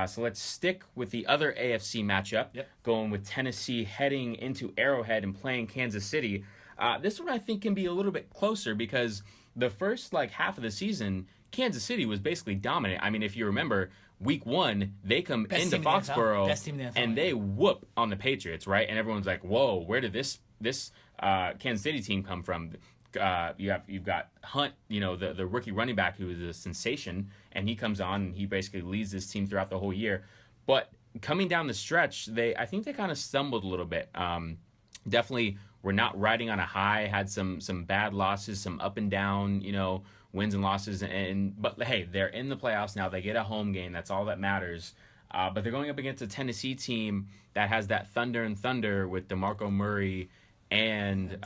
So let's stick with the other AFC matchup, going with Tennessee heading into Arrowhead and playing Kansas City. This one I think can be a little bit closer because the first half of the season, Kansas City was basically dominant. I mean, if you remember, week 1, they come into Foxborough and they whoop on the Patriots, right? And everyone's like, whoa, where did this Kansas City team come from? You've got Hunt, the rookie running back who is a sensation, and he comes on and he basically leads this team throughout the whole year. But coming down the stretch, I think they kind of stumbled a little bit. Definitely were not riding on a high, had some bad losses, some up and down, wins and losses. But hey, they're in the playoffs now. They get a home game. That's all that matters. But they're going up against a Tennessee team that has that thunder and thunder with DeMarco Murray and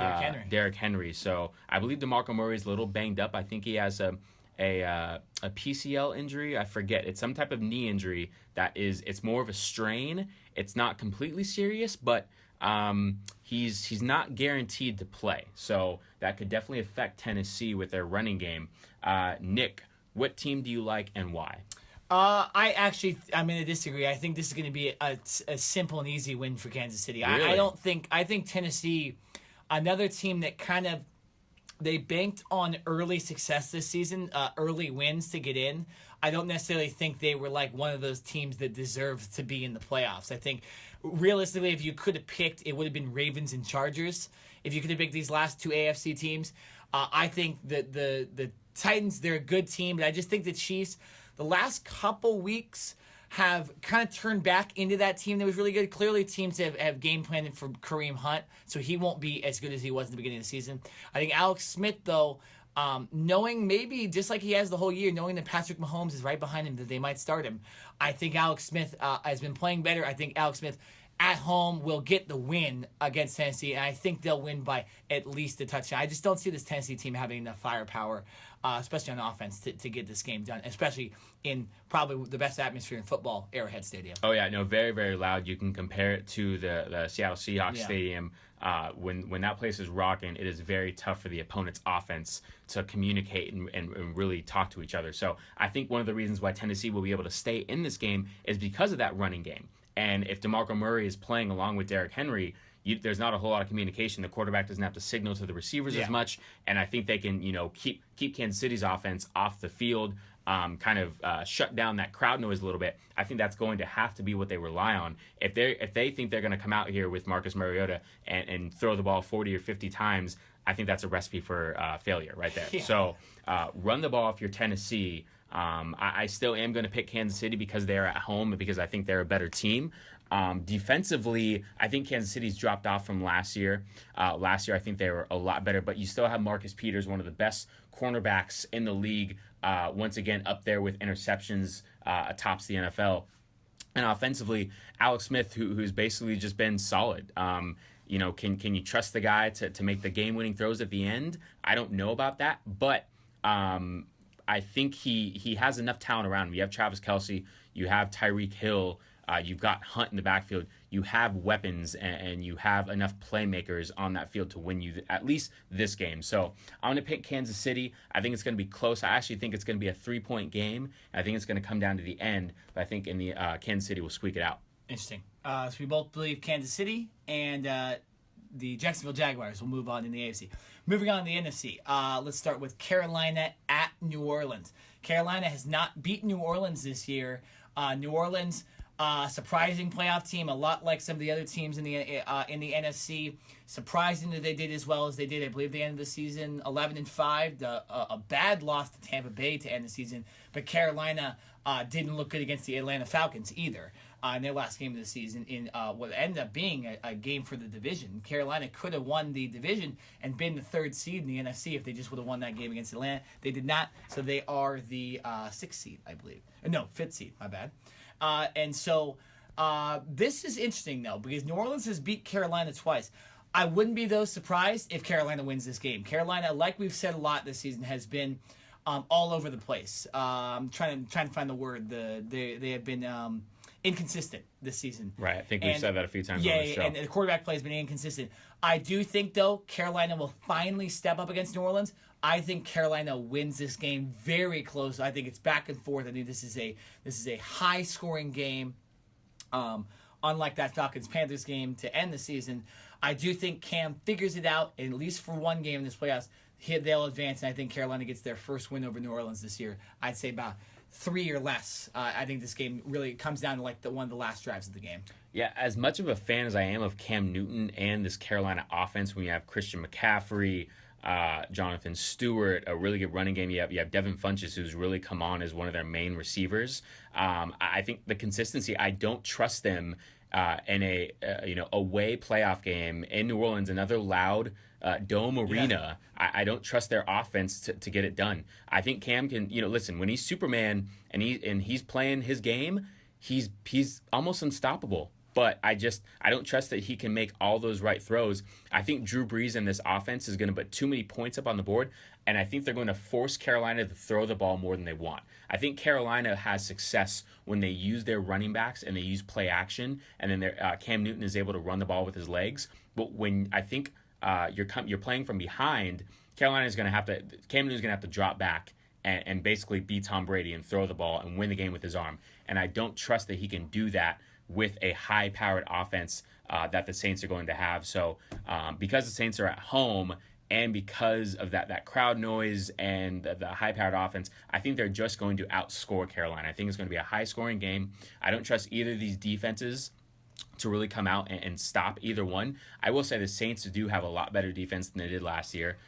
Derrick Henry. So I believe DeMarco Murray is a little banged up. I think he has a PCL injury. I forget. It's some type of knee injury it's more of a strain. It's not completely serious, but he's not guaranteed to play. So that could definitely affect Tennessee with their running game. Nick, what team do you like and why? I'm going to disagree. I think this is going to be a simple and easy win for Kansas City. Really? I think Tennessee, another team that they banked on early success this season, early wins to get in. I don't necessarily think they were one of those teams that deserved to be in the playoffs. I think realistically, if you could have picked, it would have been Ravens and Chargers. If you could have picked these last 2 AFC teams, I think that the Titans, they're a good team, but I just think the Chiefs, the last couple weeks have kind of turned back into that team that was really good. Clearly, teams have game planned for Kareem Hunt, so he won't be as good as he was in the beginning of the season. I think Alex Smith, though, knowing maybe just like he has the whole year, knowing that Patrick Mahomes is right behind him, that they might start him, I think Alex Smith has been playing better. I think Alex Smith at home will get the win against Tennessee, and I think they'll win by at least a touchdown. I just don't see this Tennessee team having enough firepower, especially on offense, to get this game done, especially in probably the best atmosphere in football, Arrowhead Stadium. Oh, yeah, no, very, very loud. You can compare it to the Seattle Seahawks Stadium. When that place is rocking, it is very tough for the opponent's offense to communicate and really talk to each other. So I think one of the reasons why Tennessee will be able to stay in this game is because of that running game. And if DeMarco Murray is playing along with Derrick Henry, there's not a whole lot of communication. The quarterback doesn't have to signal to the receivers as much, and I think they can, keep Kansas City's offense off the field, shut down that crowd noise a little bit. I think that's going to have to be what they rely on. If they think they're going to come out here with Marcus Mariota and throw the ball 40 or 50 times, I think that's a recipe for failure right there. Yeah. So run the ball if you're Tennessee. I still am going to pick Kansas City because they're at home and because I think they're a better team. Defensively, I think Kansas City's dropped off from last year. Last year, I think they were a lot better, but you still have Marcus Peters, one of the best cornerbacks in the league, once again up there with interceptions tops the NFL. And offensively, Alex Smith, who's basically just been solid. Can you trust the guy to make the game-winning throws at the end? I don't know about that, but I think he has enough talent around him. You have Travis Kelce, You have Tyreek Hill. You've got Hunt in the backfield. You have weapons and you have enough playmakers on that field to win you at least this game. So I'm going to pick Kansas City. I think it's going to be close. I actually think it's going to be a 3-point game. I think it's going to come down to the end, but I think in the Kansas City will squeak it out. Interesting. So we both believe Kansas City and the Jacksonville Jaguars will move on in the AFC. Moving on to the NFC. Let's start with Carolina at New Orleans. Carolina has not beaten New Orleans this year. New Orleans, surprising playoff team, a lot like some of the other teams in the NFC. Surprising that they did as well as they did. I believe the end of the season 11-5. A bad loss to Tampa Bay to end the season, but Carolina didn't look good against the Atlanta Falcons either. In their last game of the season, in what ended up being a game for the division. Carolina could have won the division and been the 3rd seed in the NFC if they just would have won that game against Atlanta. They did not, so they are the 6th seed, I believe. No, 5th seed, my bad. And so this is interesting, though, because New Orleans has beat Carolina twice. I wouldn't be, though, surprised if Carolina wins this game. Carolina, like we've said a lot this season, has been all over the place. I'm trying to find the word. They have been inconsistent this season. Right, I think we've said that a few times on the show. And the quarterback play has been inconsistent. I do think, though, Carolina will finally step up against New Orleans. I think Carolina wins this game very close. I think it's back and forth. I think this is a high-scoring game, unlike that Falcons-Panthers game to end the season. I do think Cam figures it out, and at least for one game in this playoffs, they'll advance, and I think Carolina gets their first win over New Orleans this year. I'd say about 3 or less. I think this game really comes down to like one of the last drives of the game. Yeah, as much of a fan as I am of Cam Newton and this Carolina offense, when you have Christian McCaffrey, Jonathan Stewart, a really good running game. You have Devin Funchess, who's really come on as one of their main receivers. I think the consistency, I don't trust them in a away playoff game in New Orleans, another loud dome arena. Yeah. I don't trust their offense to get it done. I think Cam can, listen, when he's Superman and he's playing his game, he's almost unstoppable. But I don't trust that he can make all those right throws. I think Drew Brees in this offense is going to put too many points up on the board, and I think they're going to force Carolina to throw the ball more than they want. I think Carolina has success when they use their running backs and they use play action, and then Cam Newton is able to run the ball with his legs. But when I think you're playing from behind, Cam Newton's going to have to drop back and basically beat Tom Brady and throw the ball and win the game with his arm. And I don't trust that he can do that with a high-powered offense that the Saints are going to have. So because the Saints are at home and because of that crowd noise and the high-powered offense, I think they're just going to outscore Carolina. I think it's going to be a high-scoring game. I don't trust either of these defenses to really come out and stop either one. I will say the Saints do have a lot better defense than they did last year.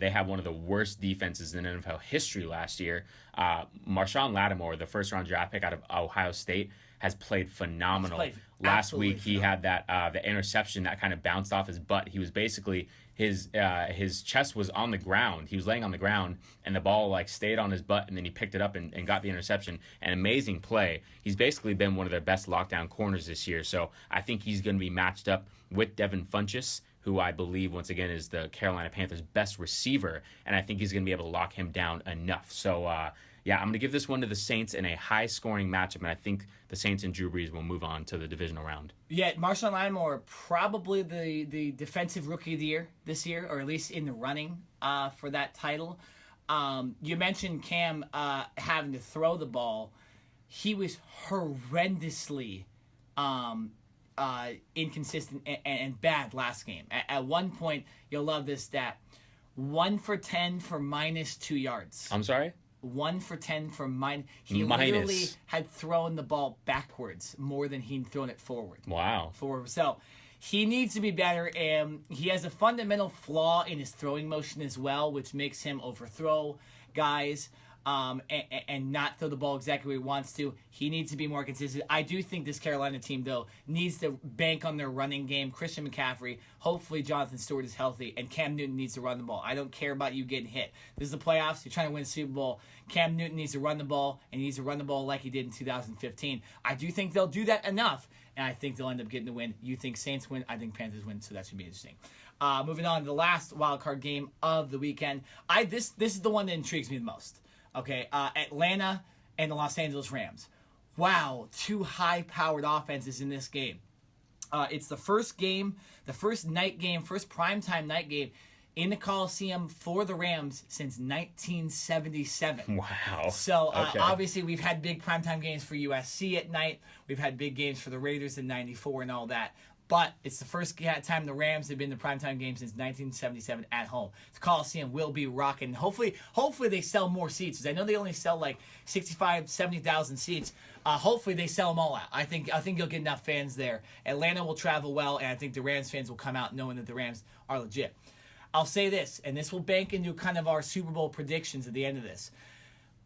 They have one of the worst defenses in NFL history last year. Marshawn Lattimore, the first-round draft pick out of Ohio State, has played phenomenal. Last week he had that the interception that kind of bounced off his butt. He was basically his chest was on the ground. He was laying on the ground and the ball stayed on his butt, and then he picked it up and got the interception. An amazing play. He's basically been one of their best lockdown corners this year. So I think he's going to be matched up with Devin Funchess, who I believe, once again, is the Carolina Panthers' best receiver, and I think he's going to be able to lock him down enough. So, I'm going to give this one to the Saints in a high-scoring matchup, and I think the Saints and Drew Brees will move on to the divisional round. Yeah, Marshawn Lattimore, probably the defensive rookie of the year this year, or at least in the running for that title. You mentioned Cam having to throw the ball. He was horrendously inconsistent and bad last game. At one point, you'll love this stat: 1 for 10 for -2 yards. I'm sorry? 1 for 10 for He literally had thrown the ball backwards more than he'd thrown it forward. Wow. So he needs to be better, and he has a fundamental flaw in his throwing motion as well, which makes him overthrow guys and not throw the ball exactly where he wants to. He needs to be more consistent. I do think this Carolina team, though, needs to bank on their running game. Christian McCaffrey, hopefully Jonathan Stewart is healthy, and Cam Newton needs to run the ball. I don't care about you getting hit. This is the playoffs. You're trying to win a Super Bowl. Cam Newton needs to run the ball, and he needs to run the ball like he did in 2015. I do think they'll do that enough, and I think they'll end up getting the win. You think Saints win? I think Panthers win, so that should be interesting. Moving on to the last wildcard game of the weekend. This is the one that intrigues me the most. Okay, Atlanta and the Los Angeles Rams. wow, two high-powered offenses in this game. It's the first game, the first night game, first primetime night game in the Coliseum for the Rams since 1977. Wow. So Okay. obviously we've had big primetime games for USC at night. We've had big games for the Raiders in '94 and all that. But it's the first time the Rams have been in the primetime game since 1977 at home. The Coliseum will be rocking. Hopefully they sell more seats. I know they only sell like 65, 70,000 seats. Hopefully they sell them all out. I think you'll get enough fans there. Atlanta will travel well, and I think the Rams fans will come out knowing that the Rams are legit. I'll say this, and this will bank into kind of our Super Bowl predictions at the end of this.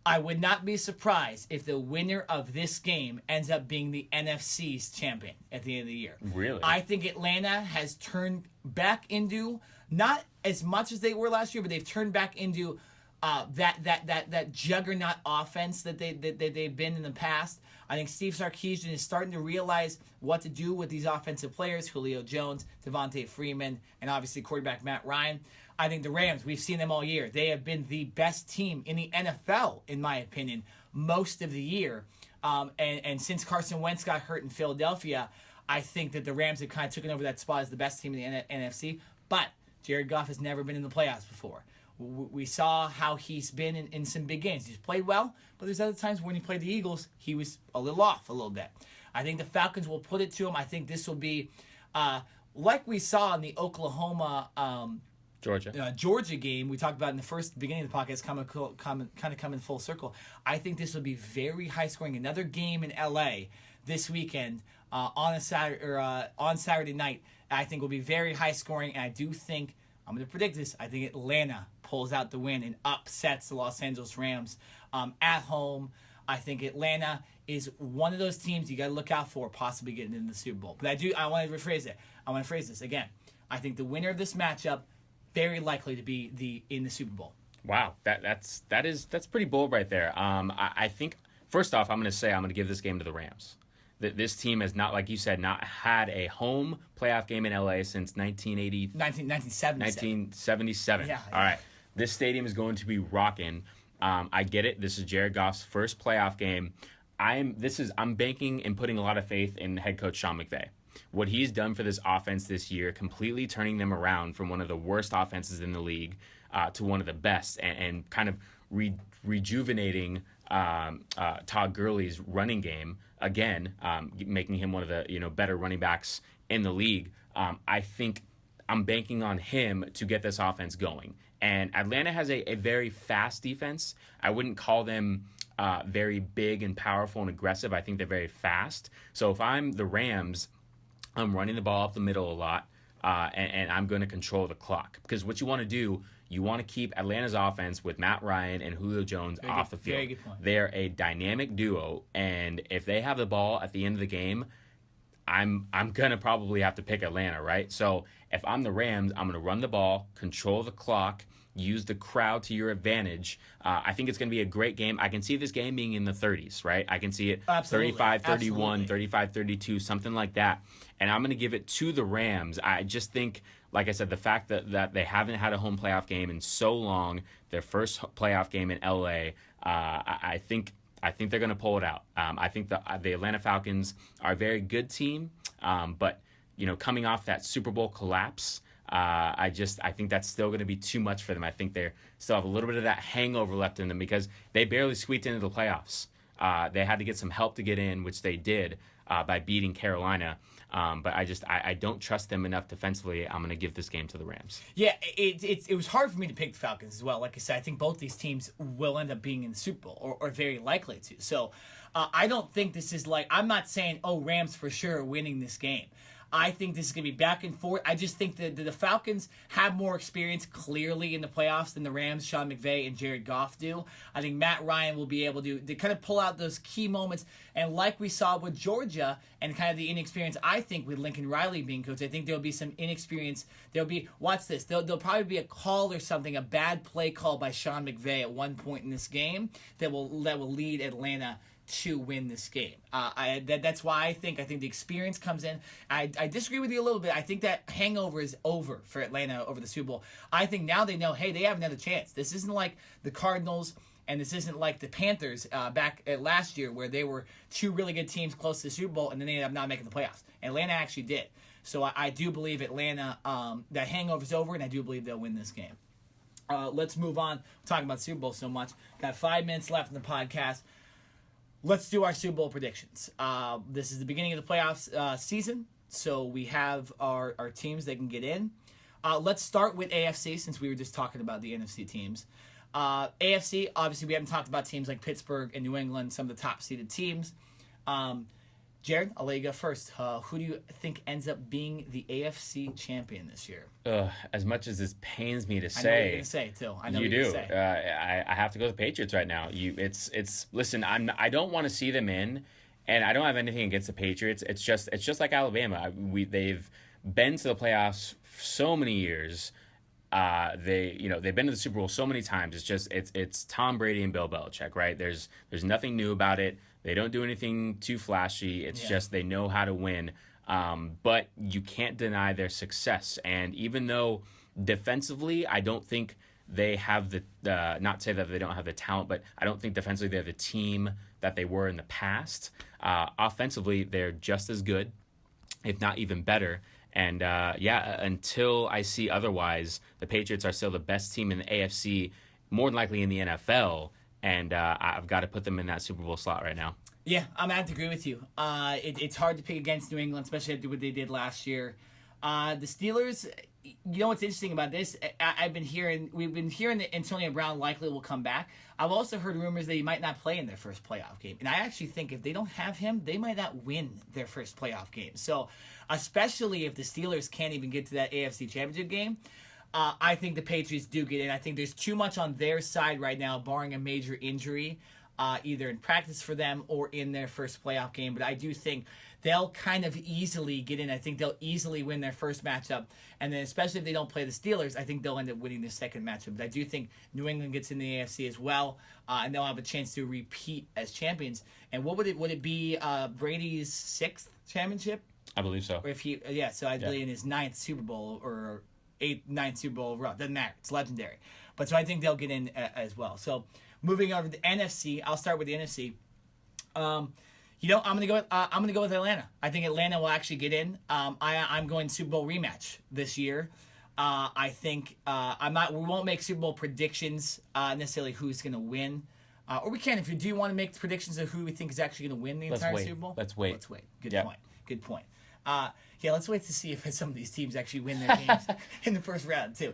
I would not be surprised if the winner of this game ends up being the NFC's champion at the end of the year. Really? I think Atlanta has turned back into, not as much as they were last year, but they've turned back into that juggernaut offense that they've been in the past. I think Steve Sarkisian is starting to realize what to do with these offensive players, Julio Jones, Devontae Freeman, and obviously quarterback Matt Ryan. I think the Rams, we've seen them all year. They have been the best team in the NFL, in my opinion, most of the year. And since Carson Wentz got hurt in Philadelphia, I think that the Rams have kind of taken over that spot as the best team in the NFC. But Jared Goff has never been in the playoffs before. We saw how he's been in some big games. He's played well, but there's other times when he played the Eagles, he was a little off a little bit. I think the Falcons will put it to him. I think this will be like we saw in the Oklahoma Georgia game we talked about in the beginning of the podcast, kind of coming full circle. I think this will be very high scoring. Another game in LA this weekend on Saturday night. I think will be very high scoring, and I do think I'm going to predict this. I think Atlanta pulls out the win and upsets the Los Angeles Rams at home. I think Atlanta is one of those teams you got to look out for, possibly getting into the Super Bowl. But I want to rephrase it. I want to phrase this again. I think the winner of this matchup very likely to be in the Super Bowl. Wow, that's pretty bold right there. I think first off, I'm going to give this game to the Rams. This team has not, like you said, not had a home playoff game in LA since 1977. Yeah. All right, this stadium is going to be rocking. I get it. This is Jared Goff's first playoff game. I'm banking and putting a lot of faith in head coach Sean McVay. What he's done for this offense this year, completely turning them around from one of the worst offenses in the league to one of the best, and kind of rejuvenating Todd Gurley's running game again, making him one of the better running backs in the league. I think I'm banking on him to get this offense going. And Atlanta has a very fast defense. I wouldn't call them very big and powerful and aggressive. I think they're very fast. So if I'm the Rams, I'm running the ball up the middle a lot, and I'm going to control the clock. Because what you want to do, you want to keep Atlanta's offense with Matt Ryan and Julio Jones off the field. Very good point. They're a dynamic duo, and if they have the ball at the end of the game, I'm going to probably have to pick Atlanta, right? So if I'm the Rams, I'm going to run the ball, control the clock, use the crowd to your advantage. I think it's going to be a great game. I can see this game being in the 30s, right? I can see it 35-31, 35-32, something like that. And I'm going to give it to the Rams. I just think, like I said, the fact that they haven't had a home playoff game in so long, their first playoff game in LA, I think they're going to pull it out. I think the Atlanta Falcons are a very good team, but coming off that Super Bowl collapse, I think that's still going to be too much for them. I think they still have a little bit of that hangover left in them because they barely squeaked into the playoffs. They had to get some help to get in, which they did by beating Carolina. But I don't trust them enough defensively. I'm going to give this game to the Rams. Yeah, it was hard for me to pick the Falcons as well. Like I said, I think both these teams will end up being in the Super Bowl or very likely to. So I don't think this is I'm not saying, Rams for sure are winning this game. I think this is going to be back and forth. I just think that the Falcons have more experience clearly in the playoffs than the Rams, Sean McVay, and Jared Goff do. I think Matt Ryan will be able to kind of pull out those key moments. And like we saw with Georgia and kind of the inexperience, I think, with Lincoln Riley being coach, I think there'll be some inexperience. There'll be, watch this, there'll probably be a call or something, a bad play call by Sean McVay at one point in this game that will lead Atlanta to win this game. That's why I think the experience comes in. I disagree with you a little bit. I think that hangover is over for Atlanta over the Super Bowl. I think now they know, hey, they have another chance. This isn't like the Cardinals And this isn't like the Panthers back at last year where they were two really good teams close to the Super Bowl and then they ended up not making the playoffs. Atlanta actually did. So I do believe Atlanta, that hangover's over, and I do believe they'll win this game. Let's move on. We're talking about Super Bowl so much. Got 5 minutes left in the podcast. Let's do our Super Bowl predictions. This is the beginning of the playoffs season, so we have our teams that can get in. Let's start with AFC since we were just talking about the NFC teams. AFC, obviously, we haven't talked about teams like Pittsburgh and New England, some of the top-seeded teams. Jared, I'll let you go first. Who do you think ends up being the AFC champion this year? As much as this pains me to say, I know what you're going to say too. I know you what you're do. going to say. I have to go with the Patriots right now. Listen. I don't want to see them in, and I don't have anything against the Patriots. It's just like Alabama. They've been to the playoffs so many years. They've been to the Super Bowl so many times. It's Tom Brady and Bill Belichick, right? There's nothing new about it. They don't do anything too flashy. It's just they know how to win. But you can't deny their success. And even though defensively, I don't think they have the not to say that they don't have the talent, but I don't think defensively they're the team that they were in the past. Offensively, they're just as good, if not even better. And until I see otherwise, the Patriots are still the best team in the AFC, more than likely in the NFL. And I've got to put them in that Super Bowl slot right now. Yeah, I'm going to have to agree with you. It's hard to pick against New England, especially after what they did last year. The Steelers, you know what's interesting about this? We've been hearing that Antonio Brown likely will come back. I've also heard rumors that he might not play in their first playoff game. And I actually think if they don't have him, they might not win their first playoff game. So, especially if the Steelers can't even get to that AFC Championship game, I think the Patriots do get in. I think there's too much on their side right now, barring a major injury, either in practice for them or in their first playoff game. But I do think they'll kind of easily get in. I think they'll easily win their first matchup. And then especially if they don't play the Steelers, I think they'll end up winning the second matchup. But I do think New England gets in the AFC as well, and they'll have a chance to repeat as champions. And what would it be, Brady's 6th championship? I believe so. Or if so I believe in his 9th Super Bowl or 9th Super Bowl overall. Doesn't matter. It's legendary. But so I think they'll get in as well. So moving over to the NFC, I'll start with the NFC. I'm gonna go with Atlanta. I think Atlanta will actually get in. I'm going Super Bowl rematch this year. I think we won't make Super Bowl predictions necessarily who's gonna win. Or we can if you do want to make predictions of who we think is actually gonna win the entire Super Bowl. Let's wait. Good point. Let's wait to see if some of these teams actually win their games in the first round too.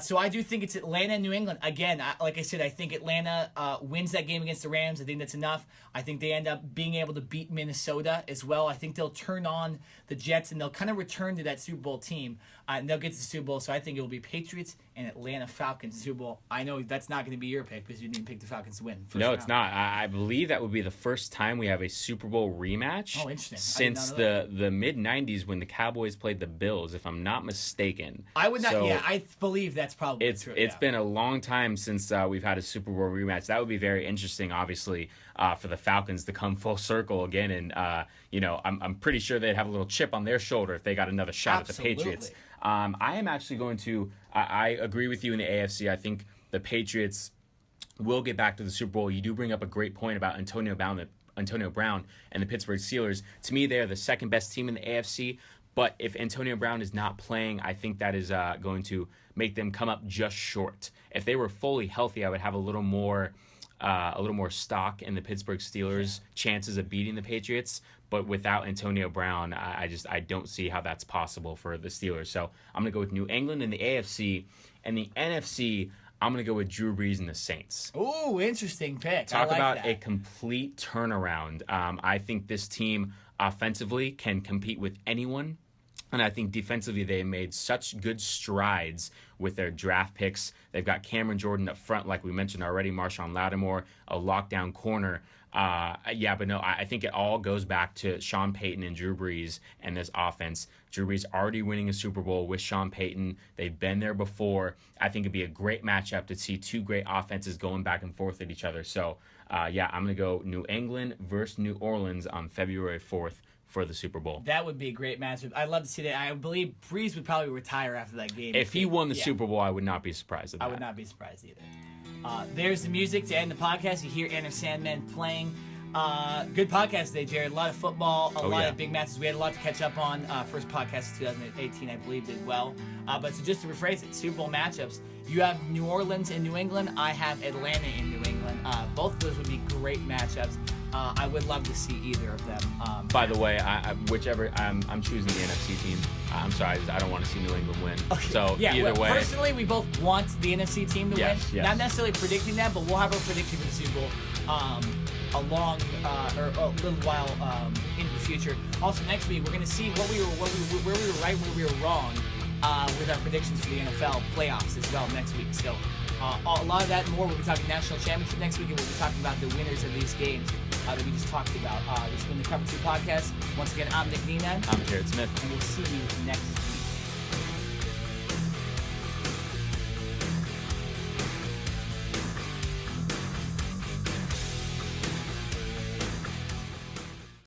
So I do think it's Atlanta and New England. Again, like I said, I think Atlanta wins that game against the Rams. I think that's enough. I think they end up being able to beat Minnesota as well. I think they'll turn on the Jets and they'll kind of return to that Super Bowl team. And they'll get to the Super Bowl. So I think it will be Patriots and Atlanta Falcons Super Bowl. I know that's not going to be your pick because you didn't pick the Falcons to win. No, it's not. I believe that would be the first time we have a Super Bowl rematch. Oh, interesting. Since the mid-'90s when the Cowboys played the Bills, if I'm not mistaken. I would not. I believe that's probably true. It's been a long time since we've had a Super Bowl rematch. That would be very interesting, obviously, for the Falcons to come full circle again. And, I'm pretty sure they'd have a little chip on their shoulder if they got another shot at the Patriots. I am actually going to I agree with you in the AFC. I think the Patriots will get back to the Super Bowl. You do bring up a great point about Antonio Brown and the Pittsburgh Steelers. To me, they're the second best team in the AFC. But if Antonio Brown is not playing, I think that is going to make them come up just short. If they were fully healthy, I would have a little more stock in the Pittsburgh Steelers' chances of beating the Patriots. But without Antonio Brown, I don't see how that's possible for the Steelers. So I'm going to go with New England in the AFC. And the NFC, I'm going to go with Drew Brees and the Saints. Ooh, interesting pick. Talk about a complete turnaround. I think this team offensively can compete with anyone. And I think defensively they made such good strides with their draft picks. They've got Cameron Jordan up front, like we mentioned already, Marshawn Lattimore, a lockdown corner. I think it all goes back to Sean Payton and Drew Brees and this offense. Drew Brees already winning a Super Bowl with Sean Payton. They've been there before. I think it'd be a great matchup to see two great offenses going back and forth at each other. So, I'm going to go New England versus New Orleans on February 4th for the Super Bowl. That would be a great matchup. I'd love to see that. I believe Breeze would probably retire after that game. If he won the Super Bowl, I would not be surprised at that. I would not be surprised either. There's the music to end the podcast. You hear Enter Sandman playing. Good podcast today, Jared. A lot of football, a lot of big matches. We had a lot to catch up on. First podcast of 2018, I believe, did well. But so just to rephrase it, Super Bowl matchups. You have New Orleans and New England. I have Atlanta and New England. Both of those would be great matchups. I would love to see either of them. By the way, whichever I'm choosing the NFC team. I'm sorry, I don't want to see New England win. Okay. So either way, personally, we both want the NFC team to win. Yes. Not necessarily predicting that, but we'll have our prediction for the Super Bowl a little while into the future. Also, next week we're going to see where we were right, where we were wrong with our predictions for the NFL playoffs as well next week. So a lot of that and more. We'll be talking national championship next week, and we'll be talking about the winners of these games that we just talked about. This has been the Cover 2 podcast. Once again, I'm Nick Nieman. I'm Jared Smith. And we'll see you next week.